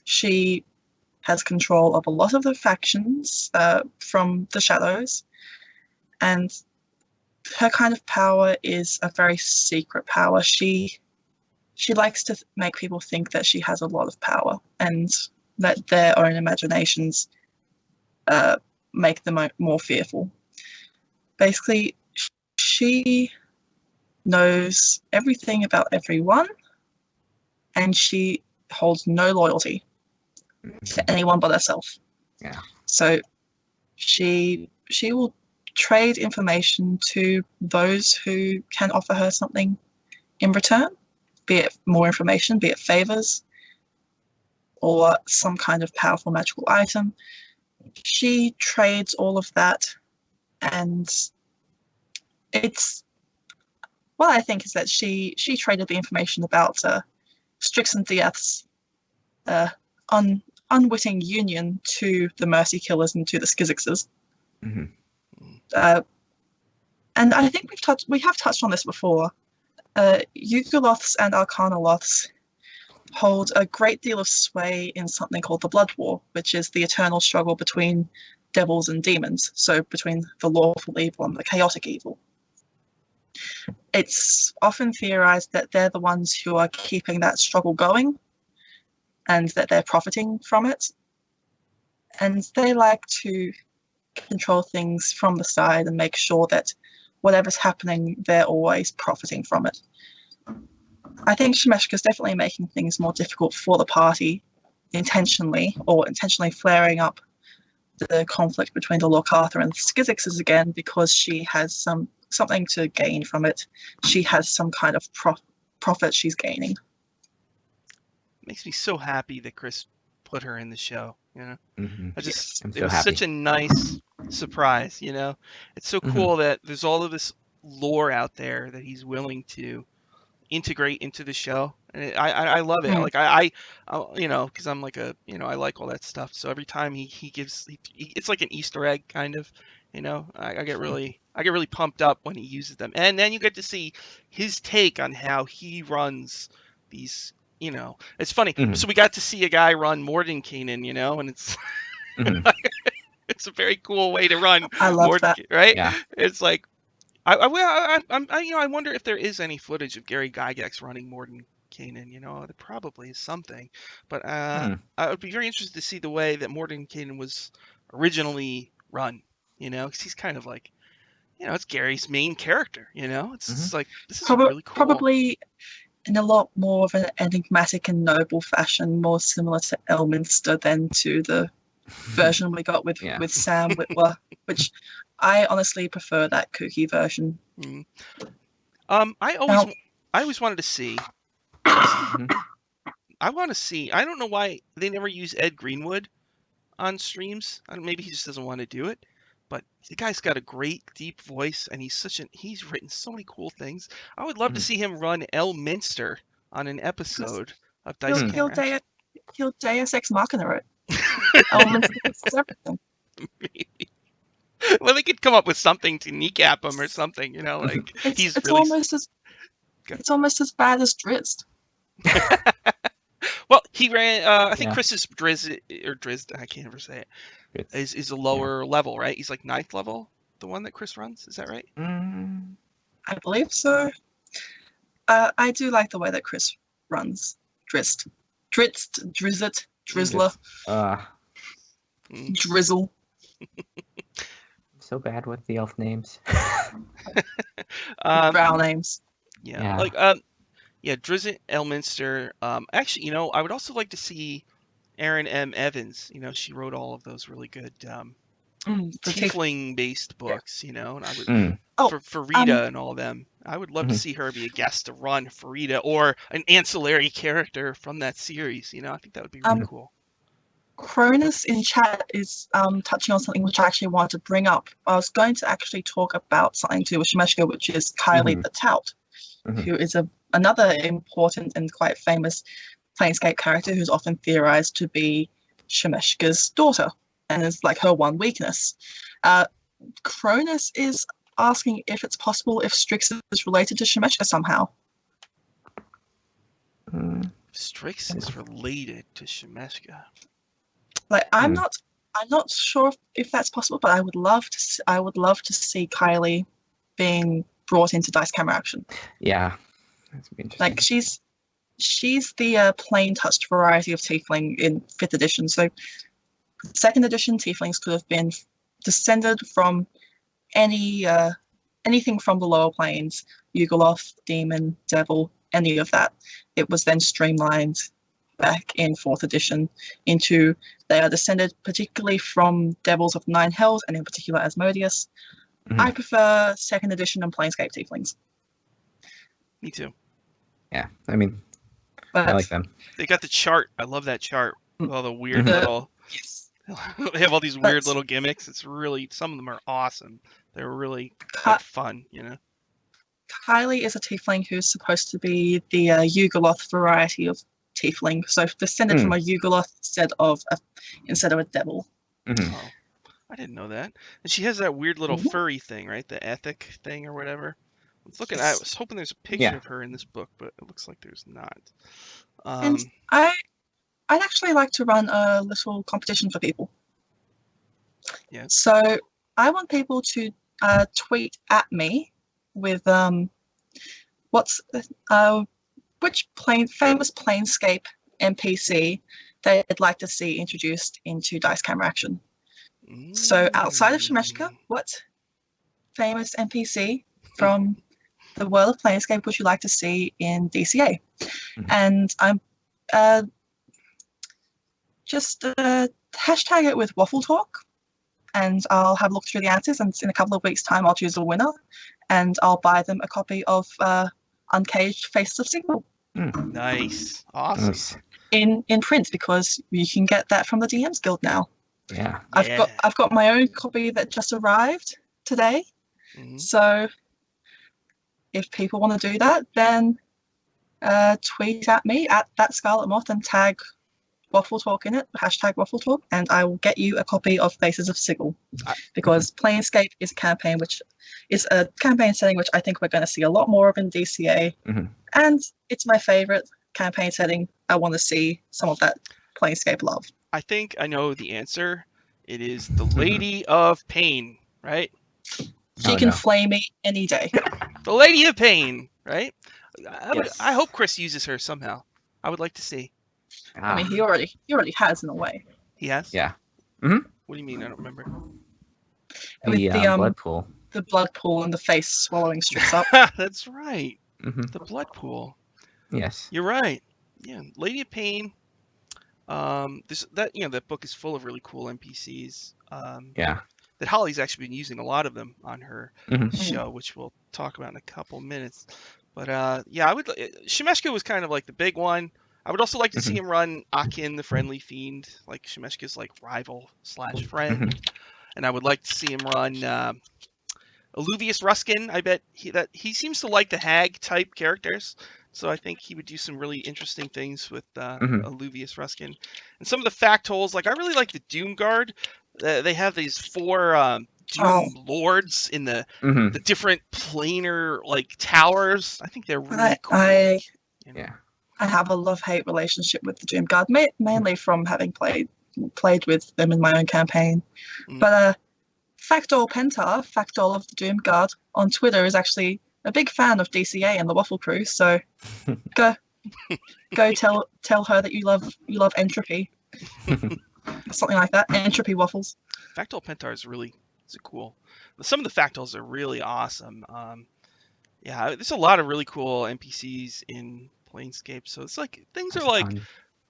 She has control of a lot of the factions from the shadows, and her kind of power is a very secret power. She likes to make people think that she has a lot of power, and that their own imaginations make them more fearful. Basically, she knows everything about everyone, and she holds no loyalty to anyone but herself. Yeah. So she will trade information to those who can offer her something in return, be it more information, be it favors, or some kind of powerful magical item. She trades all of that, and it's what I think is that she traded the information about Strix and Dieth's unwitting union to the Mercy Killers and to the Skizixes. Mhm. And I think we have touched on this before. Yugoloths and Arcanoloths hold a great deal of sway in something called the Blood War, which is the eternal struggle between devils and demons, so between the lawful evil and the chaotic evil. It's often theorized that they're the ones who are keeping that struggle going, and that they're profiting from it. And they like to control things from the side and make sure that whatever's happening, they're always profiting from it. I think Shemeshka's definitely making things more difficult for the party intentionally, or intentionally flaring up the conflict between the Lorcatha and the Skizixes again, because she has something to gain from it. She has some kind of profit she's gaining. Makes me so happy that Chris put her in the show. You know, Mhm. it so was happy. such a nice surprise. You know, it's so cool that there's all of this lore out there that he's willing to integrate into the show, and I love it. Like I you know, because I'm like I like all that stuff. So every time he gives, it's like an Easter egg kind of. You know, I get really pumped up when he uses them, and then you get to see his take on how he runs these. You know, it's funny. So we got to see a guy run Mordenkainen, you know, and it's it's a very cool way to run. I love that. Right? Yeah. It's like I wonder if there is any footage of Gary Gygax running Mordenkainen. You know, there probably is something, but I would be very interested to see the way that Mordenkainen was originally run. you know, 'cause he's kind of like, you know, it's Gary's main character, you know. It's just like, this is Probably, really cool. probably in a lot more of an enigmatic and noble fashion, more similar to Elminster than to the version we got with Sam Witwer, which I honestly prefer that kooky version. Mm. I always wanted to see. I want to see. I don't know why they never use Ed Greenwood on streams. Maybe he just doesn't want to do it. But the guy's got a great deep voice, and he's written so many cool things. I would love to see him run Elminster on an episode of Dice Camera Action. He'll Deus Ex Machina it. Elminster fixes everything. Maybe. Well, they could come up with something to kneecap him or something, you know, like It's almost as bad as Drizzt. Well, he ran. I think Chris's Drizzt. I can't ever say it. Is a lower level, right? He's like 9th level. The one that Chris runs. Is that right? I believe so. I do like the way that Chris runs Drizzt, Drizzit, Drizzler, Drizzle. So bad with the elf names. Brow names. Yeah. Like Drizzt, Elminster. Actually, you know, I would also like to see Erin M. Evans. You know, she wrote all of those really good tiefling-based books. You know, and I would for Rita and all of them. I would love to see her be a guest to run for Rita or an ancillary character from that series. You know, I think that would be really cool. Cronus in chat is touching on something which I actually wanted to bring up. I was going to actually talk about something to do with Shemeshka, which is Kylie the Tout, who is another important and quite famous Planescape character who's often theorized to be Shemeshka's daughter and is like her one weakness. Cronus is asking if it's possible if Strix is related to Shemeshka somehow. Strix is related to Shemeshka. Like I'm not sure if that's possible, but I would love to see Kylie being brought into Dice Camera Action. Yeah, that's interesting. Like she's the plain touched variety of tiefling in 5th edition. So 2nd edition tieflings could have been descended from anything from the lower planes, Yugoloth, demon, devil, any of that. It was then streamlined back in 4th edition into they are descended particularly from devils of 9 hells and in particular Asmodeus. I prefer 2nd edition and Planescape tieflings. Me too. Yeah, I mean, I like them. They got the chart. I love that chart with all the weird little. Yes. They have all these weird little gimmicks. It's really, some of them are awesome. They're really fun, you know. Kylie is a tiefling who's supposed to be the Yugoloth variety of tiefling, so descended from a Yugoloth instead of a devil. Oh, I didn't know that. And she has that weird little furry thing, right? The ethic thing or whatever. I was hoping there's a picture of her in this book, but it looks like there's not. And I'd actually like to run a little competition for people. Yeah. So I want people to tweet at me with which famous Planescape NPC they'd like to see introduced into Dice Camera Action. So outside of Shemeshka, what famous NPC from the world of Planescape would you like to see in DCA? And I'm just hashtag it with Waffle Talk, and I'll have a look through the answers, and in a couple of weeks' time I'll choose a winner, and I'll buy them a copy of Uncaged Faces of Signal. Nice. Awesome. In print, because you can get that from the DMs Guild now. Yeah. I've got my own copy that just arrived today. So if people want to do that, then tweet at me at that Scarlet Moth and tag Waffle Talk in it, hashtag Waffle Talk, and I will get you a copy of Faces of Sigil. Because Planescape is a campaign setting which I think we're going to see a lot more of in DCA. And it's my favorite campaign setting. I want to see some of that Planescape love. I think I know the answer. It is the Lady of Pain, right? She can flame me any day. The Lady of Pain, right? Yes. I hope Chris uses her somehow. I would like to see. I mean, he already has in a way. He has? Yeah. What do you mean? I don't remember. with The the blood pool. the blood pool and the face swallowing strips up. That's right. Hmm. The blood pool. Yes. You're right. Yeah, Lady of Pain. That book is full of really cool NPCs. Yeah. That Holly's actually been using a lot of them on her Hmm. show, which we'll talk about in a couple minutes. But yeah, Shemeshka was kind of like the big one. I would also like to see him run Akin, the Friendly Fiend, like Shemeshka's like rival / friend. And I would like to see him run Alluvius Ruskin. I bet he seems to like the hag type characters, so I think he would do some really interesting things with Alluvius Ruskin. And some of the factoids, like I really like the Doom Guard. They have these 4 Doom Lords in the different planar like towers. I think they're really cool. Yeah. I have a love-hate relationship with the Doom Guard, mainly from having played with them in my own campaign. But Factol Pentar, Factol of the Doom Guard, on Twitter is actually a big fan of DCA and the Waffle Crew. So go tell her that you love Entropy, something like that. Entropy waffles. Factol Pentar is cool. Some of the Factols are really awesome. Yeah, there's a lot of really cool NPCs in Planescape. So it's like things are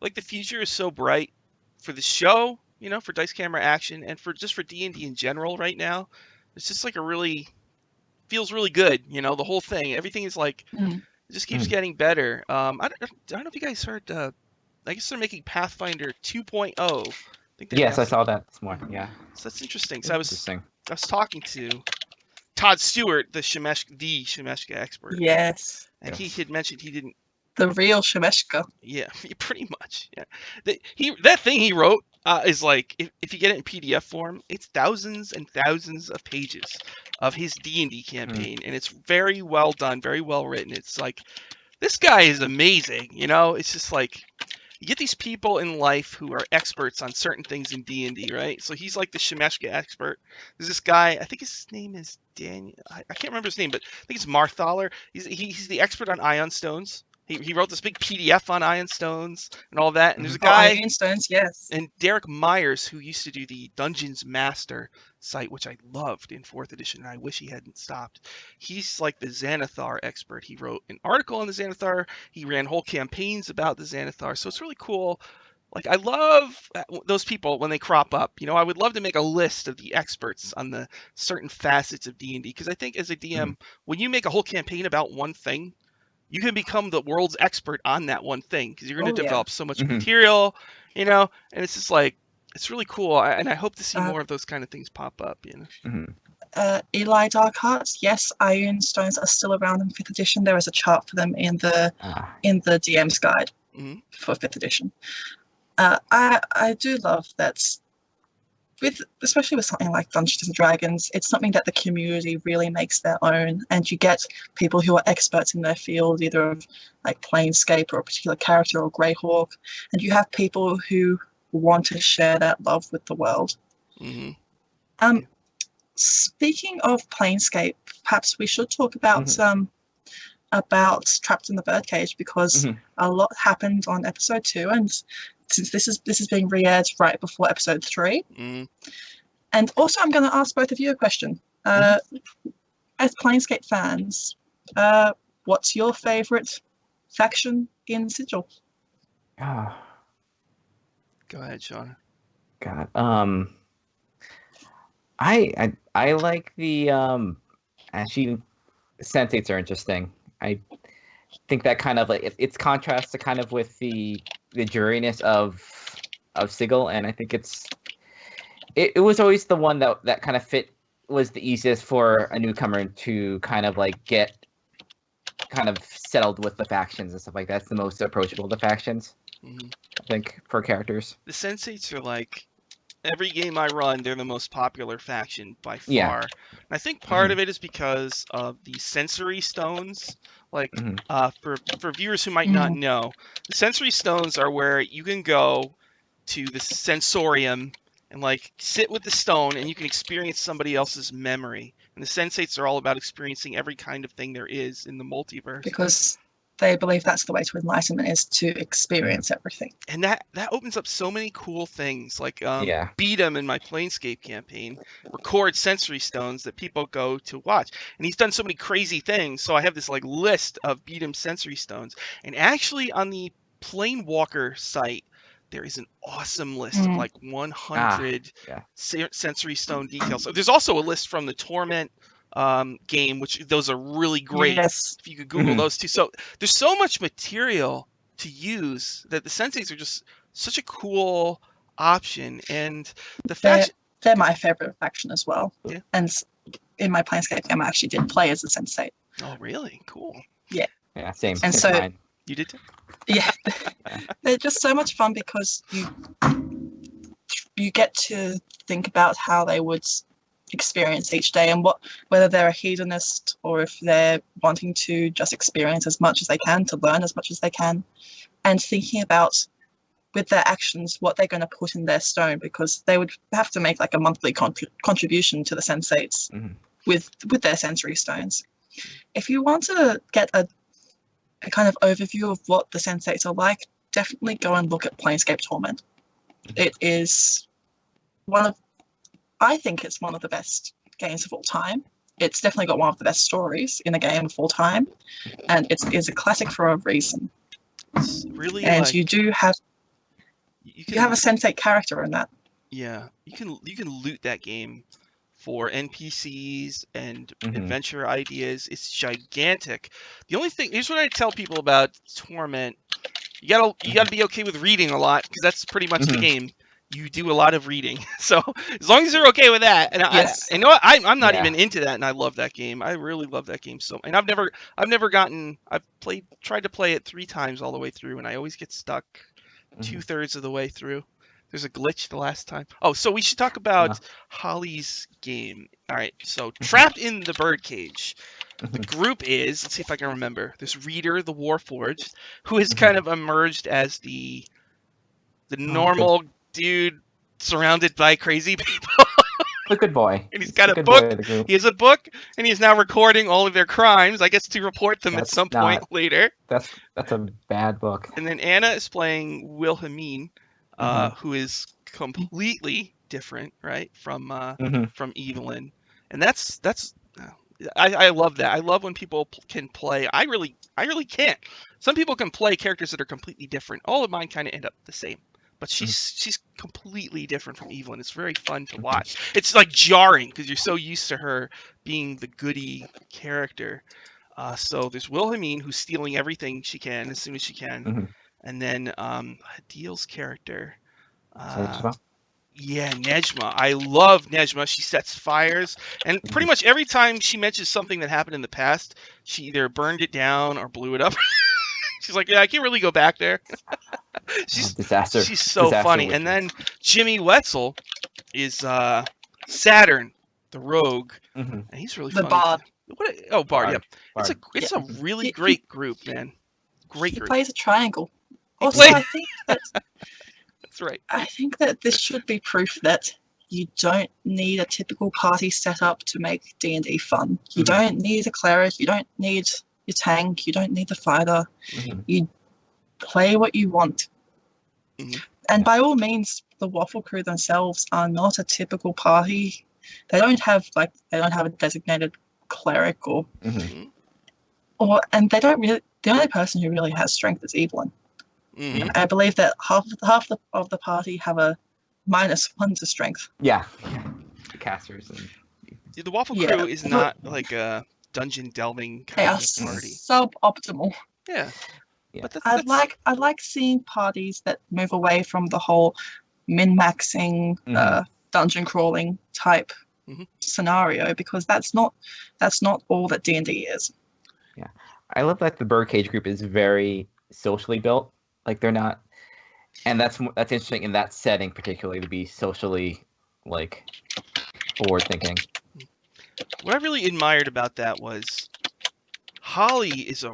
like the future is so bright for the show, for Dice Camera Action and for D&D in general right now. It's just like feels really good, the whole thing. Everything is like it just keeps getting better. I don't know if you guys heard. I guess they're making Pathfinder 2.0. Yes, I saw that this morning. Yeah. So that's interesting. So I was talking to Todd Stewart, the Shemeshka expert. Yes. And he had mentioned he didn't. The real Shemeshka. Yeah, pretty much. Yeah. That thing he wrote is like if you get it in PDF form, it's thousands and thousands of pages of his D&D campaign, and it's very well done, very well written. It's like this guy is amazing. It's just like you get these people in life who are experts on certain things in D&D, right? So he's like the Shemeshka expert. There's this guy, I think his name is Daniel. I can't remember his name, but I think it's Marthaler. He's the expert on Ion Stones. He wrote this big PDF on Ion Stones and all that. And there's a guy, Ion Stones, yes. And Derek Myers, who used to do the Dungeons Master site, which I loved in 4th edition, and I wish he hadn't stopped. He's like the Xanathar expert. He wrote an article on the Xanathar. He ran whole campaigns about the Xanathar. So it's really cool. Like, I love those people when they crop up. I would love to make a list of the experts on the certain facets of D&D, because I think as a DM, when you make a whole campaign about one thing, you can become the world's expert on that one thing, because you're going to develop so much material, and it's just like, it's really cool. And I hope to see more of those kind of things pop up, Eli Darkheart, yes, Iron Stones are still around in 5th edition. There is a chart for them in the DM's guide for 5th edition. I do love that, especially with something like Dungeons and Dragons, it's something that the community really makes their own, and you get people who are experts in their field, either of like Planescape or a particular character or Greyhawk, and you have people who want to share that love with the world. Speaking of Planescape, perhaps we should talk about Trapped in the Birdcage, because a lot happened on episode 2, and since this is being re-aired right before episode 3. And also, I'm going to ask both of you a question. As Planescape fans, what's your favorite faction in Sigil? Oh. Go ahead, Shauna. God. I like the actually, Sensates are interesting. I think that kind of like it's contrast to kind of with the dreariness of Sigil, and I think it was always the one that kind of was the easiest for a newcomer to kind of like get kind of settled with the factions and stuff like that. It's the most approachable of the factions, I think, for characters. The Sensates are like, every game I run, they're the most popular faction by far. Yeah. And I think part of it is because of the sensory stones. Like, for viewers who might not know, the sensory stones are where you can go to the sensorium and like sit with the stone, and you can experience somebody else's memory. And the Sensates are all about experiencing every kind of thing there is in the multiverse. Because they believe that's the way to enlightenment, is to experience everything. And that opens up so many cool things, like Yeah. beat 'em in my Planescape campaign, record sensory stones that people go to watch, and he's done so many crazy things. So I have this like list of beat 'em sensory stones, and actually on the Planewalker site there is an awesome list of like 100 yeah. sensory stone details. So there's also a list from the Torment game, which those are really great. Yes. If you could Google Mhm. those two. So there's so much material to use that the sensates are just such a cool option. And the faction, They're my favorite faction as well. Yeah. And in my Planescape game, I actually did play as a sensate. oh really cool. Yeah, same. And same so- for mine. You did too? Yeah, they're just so much fun because you get to think about how they would experience each day, and whether they're a hedonist or if they're wanting to just experience as much as they can, to learn as much as they can, and thinking about with their actions what they're going to put in their stone, because they would have to make like a monthly contribution to the sensates Mhm. with their sensory stones. If you want to get a kind of overview of what the sensates are like, definitely go and look at Planescape Torment. It is I think it's one of the best games of all time. It's definitely got one of the best stories in a game of all time, and it is a classic for a reason. It's really And like you do have you you have a can sensate character in that. yeah, you can loot that game for NPCs and Mhm. adventure ideas. It's gigantic. The only thing, here's what I tell people about Torment. You gotta be okay with reading a lot, because that's pretty much the Mhm. game. You do a lot of reading. So as long as you're okay with that, and Yes. I know I'm not Yeah. even into that, and I love that game. I really love that game so. And I've tried to play it 3 times all the way through, and I always get stuck Mhm. 2/3 of the way through. There's a glitch the last time. Oh, so we should talk about No. Holly's game. All right, so trapped in the birdcage. The Mhm. group is, let's see if I can remember. There's Reader, the Warforged, who has Mhm. kind of emerged as the good. normal dude surrounded by crazy people. The good boy. And he's It's got the a good book. boy of the group. He has a book, and he is now recording all of their crimes, I guess, to report them at That's some point not- later. That's a bad book. And then Anna is playing Wilhelmine, Mhm. who is completely different, right, from Mhm. Evelyn, and that's I love that. I love when people can play. I really can't. Some people can play characters that are completely different. All of mine kind of end up the same, but she's completely different from Evelyn. It's very fun to watch. It's like jarring because you're so used to her being the goody character. So there's Wilhelmine, who's stealing everything she can as soon as she can. Mhm. And then Adil's character. Nejma? Yeah, Nejma. I love Nejma. She sets fires. And pretty much every time she mentions something that happened in the past, she either burned it down or blew it up. She's like, yeah, I can't really go back there. Disaster. She's so Disaster funny. witches. And then Jimmy Wetzel is Saturn, the rogue. Mhm. And he's really The funny. Bard. Oh, Bard, yeah. Bard. It's a really great group, man. Great He group. plays a triangle. He Also, plays- I think That's right. this should be proof that you don't need a typical party setup to make D&D fun. You Mhm. don't need a cleric, you don't need your tank, you don't need the fighter. Mhm. You play what you want. Mhm. And by all means, the Waffle Crew themselves are not a typical party. They don't have a designated cleric Mhm. and they don't really. The only person who really has strength is Evelyn. Mhm. I believe that half of the party have a -1 to strength. Yeah. The casters and The Waffle Yeah. Crew is not like a dungeon delving They kind are of party. suboptimal. Yeah. Yeah. But I like seeing parties that move away from the whole min-maxing, Mhm. dungeon crawling type Mhm. scenario, because that's not all that D&D is. I love that the Birdcage group is very socially built. Like they're not, and that's interesting in that setting, particularly to be socially like forward thinking. What I really admired about that was Holly is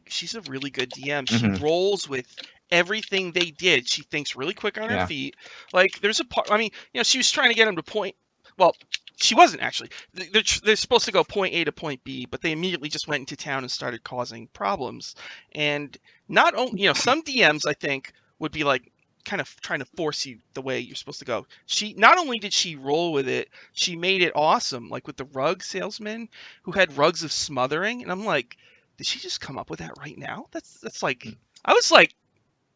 she's a really good DM. She Mhm. rolls with everything they did. She thinks really quick on her Yeah. feet. Like there's a part. I mean, she was trying to get him to point. Well, she wasn't actually. They're supposed to go point A to point B, but they immediately just went into town and started causing problems. And not only, some DMs I think would be like kind of trying to force you the way you're supposed to go. She not only did she roll with it, she made it awesome. Like with the rug salesman who had rugs of smothering, and I'm like, did she just come up with that right now? That's like, I was like,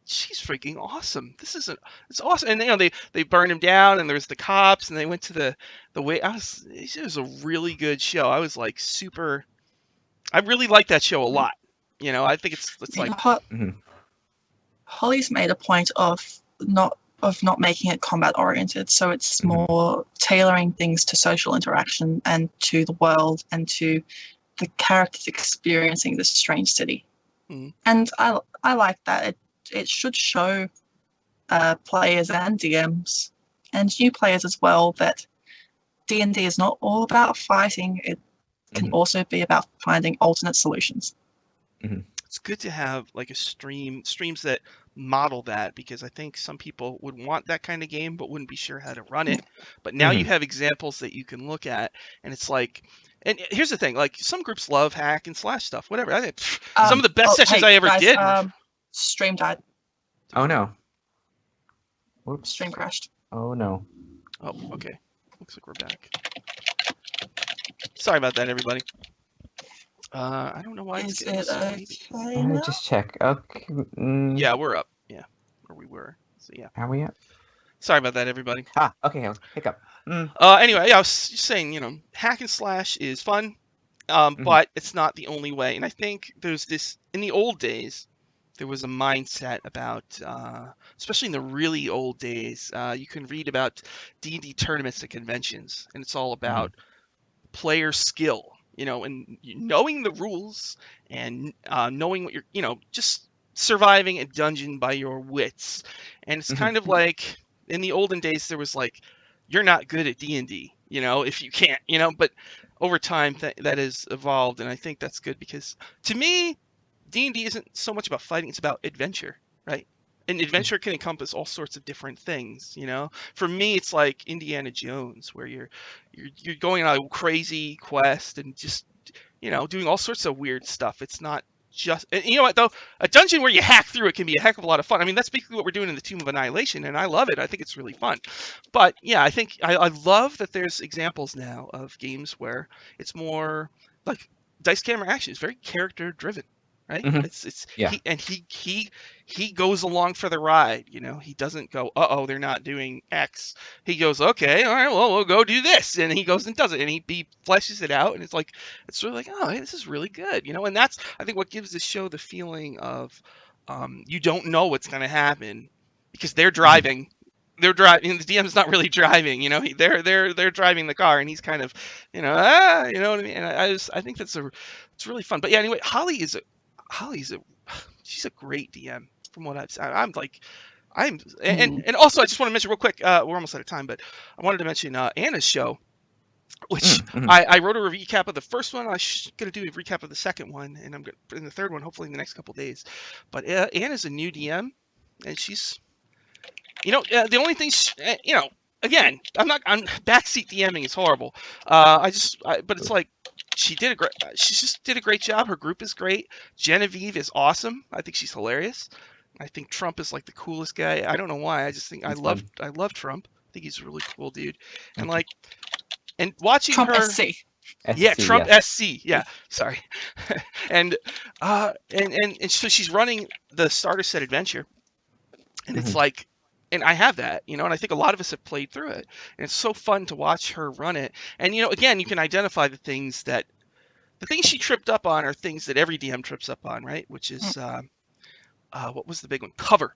she's freaking awesome. It's awesome. And they burned him down, and there's the cops, and they went to the way. It was a really good show. I was like super. I really like that show a lot. I think it's like. Holly's made a point of not making it combat oriented, so it's more tailoring things to social interaction and to the world and to the characters experiencing this strange city. And I like that. It should show players and DMs and new players as well that D&D is not all about fighting. It can also be about finding alternate solutions. It's good to have like streams that model that, because I think some people would want that kind of game but wouldn't be sure how to run it. But now you have examples that you can look at, and it's like, and here's the thing, like some groups love hack and slash stuff, whatever. I think some of the best sessions I ever did. Stream died. Oh no. Whoops. Stream crashed. Oh no. Oh, okay. Looks like we're back. Sorry about that, everybody. I don't know why Is it okay Let me now? just check. Okay. Yeah, we're up. Yeah, where we were. So yeah. Are we up? Sorry about that, everybody. Okay. Hiccup. Anyway, I was just saying, hack and slash is fun, but it's not the only way. And I think there's this, in the old days, there was a mindset about, especially in the really old days, you can read about D&D tournaments at conventions, and it's all about player skill, and knowing the rules and knowing what you're, just surviving a dungeon by your wits. And it's kind of like, in the olden days, there was like, you're not good at D&D, if you can't, but over time that has evolved, and I think that's good, because to me, D&D isn't so much about fighting, it's about adventure, right? And adventure can encompass all sorts of different things, For me, it's like Indiana Jones, where you're going on a crazy quest and just, doing all sorts of weird stuff. It's not just, and you know what though, a dungeon where you hack through it can be a heck of a lot of fun. I mean, that's basically what we're doing in the Tomb of Annihilation, and I love it. I think it's really fun. But yeah, I think I love that there's examples now of games where it's more like dice camera action. It's very character driven. Right? He goes along for the ride, he doesn't go, they're not doing X. He goes, okay, all right, well, we'll go do this. And he goes and does it, and he fleshes it out, and it's like, it's sort of like, oh, hey, this is really good, and that's, I think, what gives the show the feeling of, you don't know what's going to happen, because they're driving. The DM's not really driving, they're driving the car, and he's kind of, you know what I mean? And I think it's really fun. But yeah, anyway, she's a great DM from what I've seen. And also I just want to mention real quick, we're almost out of time, but I wanted to mention Anna's show, which I wrote a recap of the first one. I'm going to do a recap of the second one, and I'm going to in the third one, hopefully in the next couple days. But Anna's a new DM, and she's, the only thing, again, I'm backseat DMing is horrible. But it's like, she just did a great job. Her group is great. Genevieve is awesome. I think she's hilarious. I think Trump is like the coolest guy. I don't know why. I just think I love Trump. I think he's a really cool dude. And and watching Trump her. SC. Yeah, Trump SC. Yeah, sorry. and so she's running the starter set adventure, and it's like. And I have that, and I think a lot of us have played through it. And it's so fun to watch her run it. And, again, you can identify the things she tripped up on are things that every DM trips up on, right? Which is, what was the big one? Cover.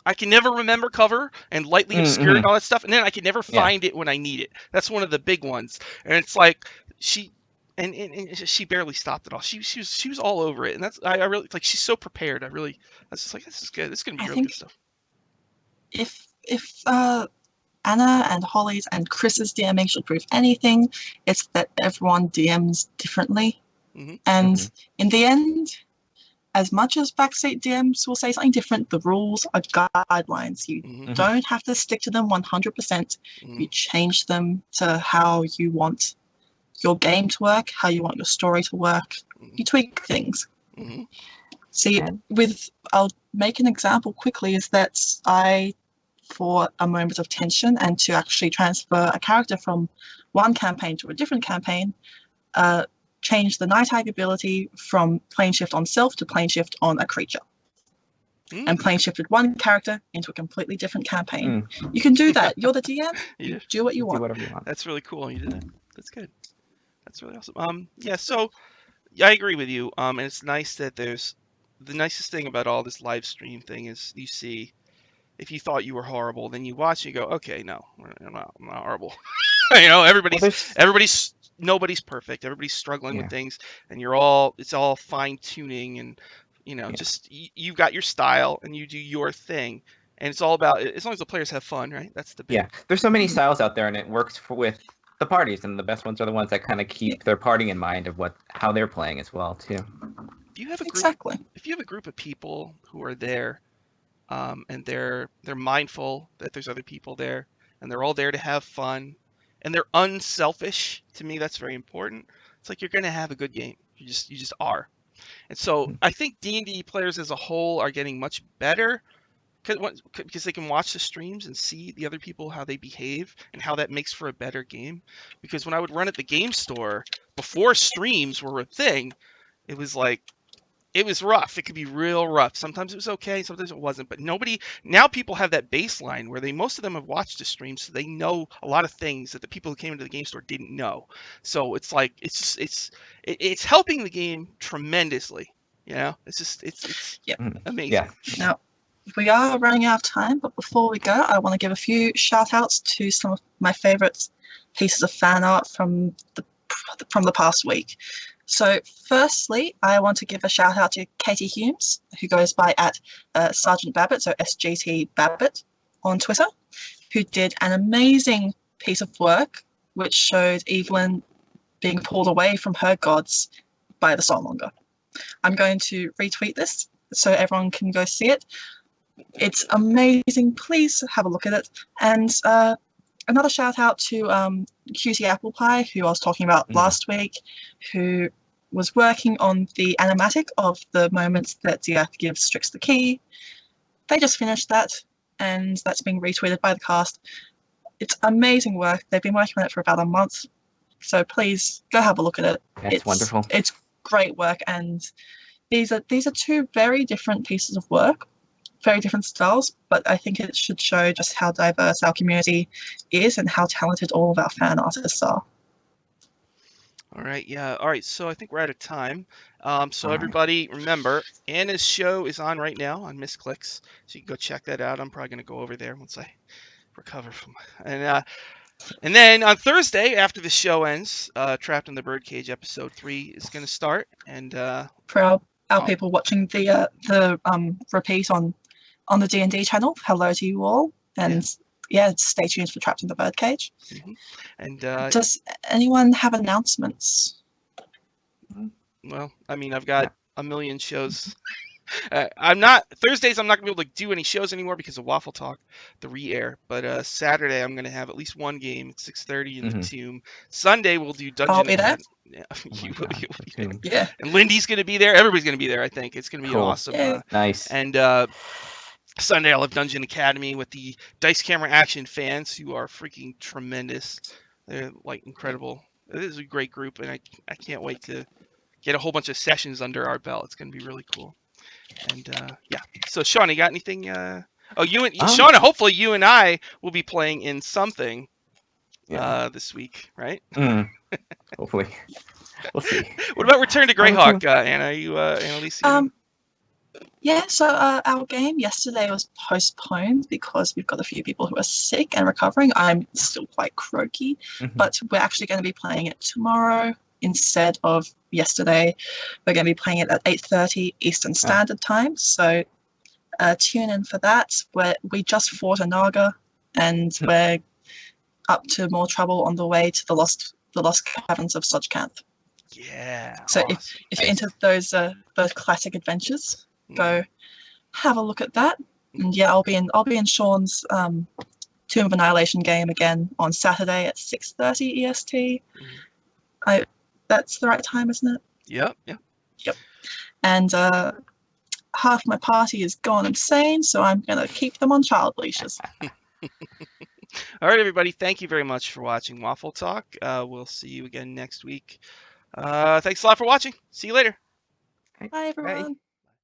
I can never remember cover and lightly obscure and all that stuff. And then I can never find it when I need it. That's one of the big ones. And it's like she barely stopped it all. She was all over it. And that's, I really, like, she's so prepared. I was just like, this is good. This is going to be really good stuff. If Anna and Holly's and Chris's DMing should prove anything, it's that everyone DMs differently. And in the end, as much as backseat DMs will say something different, the rules are guidelines. You don't have to stick to them 100%. You change them to how you want your game to work, how you want your story to work. You tweak things. See, I'll make an example quickly, is that for a moment of tension and to actually transfer a character from one campaign to a different campaign, change the night hag ability from plane shift on self to plane shift on a creature. And plane shifted one character into a completely different campaign. You can do that. You're the DM. You do what you want. Do whatever you want. That's really cool. You did that. That's good. That's really awesome. Yeah, so I agree with you. And it's nice that there's the nicest thing about all this live stream thing is you see, if you thought you were horrible, then you watch and you go, okay, no, I'm not horrible. You know, nobody's perfect. Everybody's struggling with things, and it's all fine tuning, and just you've got your style and you do your thing, and it's all about, as long as the players have fun, right? That's the big. Yeah, there's so many styles out there, and it works with the parties, and the best ones are the ones that kind of keep their party in mind of how they're playing as well too. If you have a group of people who are there, and they're mindful that there's other people there, and they're all there to have fun, and they're unselfish, to me that's very important. It's like you're gonna have a good game. You just are. And so I think D&D players as a whole are getting much better because they can watch the streams and see the other people, how they behave, and how that makes for a better game. Because when I would run at the game store before streams were a thing, it was rough. It could be real rough. Sometimes it was okay, sometimes it wasn't. But now people have that baseline where most of them have watched the stream, so they know a lot of things that the people who came into the game store didn't know. So it's like it's helping the game tremendously. It's amazing. Yeah. Now, we are running out of time, but before we go, I want to give a few shout outs to some of my favorite pieces of fan art from the past week. So firstly, I want to give a shout out to Katie Humes, who goes by at Sergeant Babbitt, so SGT Babbitt on Twitter, who did an amazing piece of work which showed Evelyn being pulled away from her gods by the Soulmonger. I'm going to retweet this so everyone can go see it. It's amazing. Please have a look at it. And another shout out to QT Apple Pie, who I was talking about last week, who was working on the animatic of the moments that Diath gives Strix the key. They just finished that, and that's being retweeted by the cast. It's amazing work. They've been working on it for about a month, so please go have a look at it. It's wonderful. It's great work, and these are two very different pieces of work. Very different styles, but I think it should show just how diverse our community is and how talented all of our fan artists are. All right, yeah. All right, so I think we're out of time. So everybody, remember, Anna's show is on right now on Misclicks, so you can go check that out. I'm probably going to go over there once I recover from. And then on Thursday, after the show ends, Trapped in the Birdcage episode 3 is going to start. And for our people watching the repeat on the D&D channel, hello to you all, and stay tuned for Trapped in the Birdcage. And does anyone have announcements? Well, I mean, I've got a million shows. Thursdays I'm not gonna be able to do any shows anymore because of Waffle Talk, the re-air. But Saturday I'm gonna have at least one game at 6:30 in the Tomb. Sunday we'll do Dungeon. I'll be there. Yeah. And Lindy's gonna be there. Everybody's gonna be there. I think it's gonna be awesome. Nice. And Sunday I'll have Dungeon Academy with the Dice Camera Action fans who are freaking tremendous. They're incredible. This is a great group, and I can't wait to get a whole bunch of sessions under our belt. It's gonna be really cool. And so Shauna, you got anything? Shauna, hopefully you and I will be playing in something this week, right? Hopefully, we'll see. What about Return to Greyhawk, Anna? Are you Annalise? So our game yesterday was postponed because we've got a few people who are sick and recovering. I'm still quite croaky, but we're actually going to be playing it tomorrow instead of yesterday. We're going to be playing it at 8:30 Eastern Standard Time, so tune in for that. We just fought a Naga, and we're up to more trouble on the way to the lost caverns of Sojkanth. Yeah. So awesome. if you're into those classic adventures, go have a look at that. And yeah, I'll be in Sean's Tomb of Annihilation game again on Saturday at 6:30 EST. That's the right time, isn't it? Yep. Yep. And half my party is gone insane, so I'm gonna keep them on child leashes. All right, everybody. Thank you very much for watching Waffle Talk. We'll see you again next week. Thanks a lot for watching. See you later. Bye, everyone.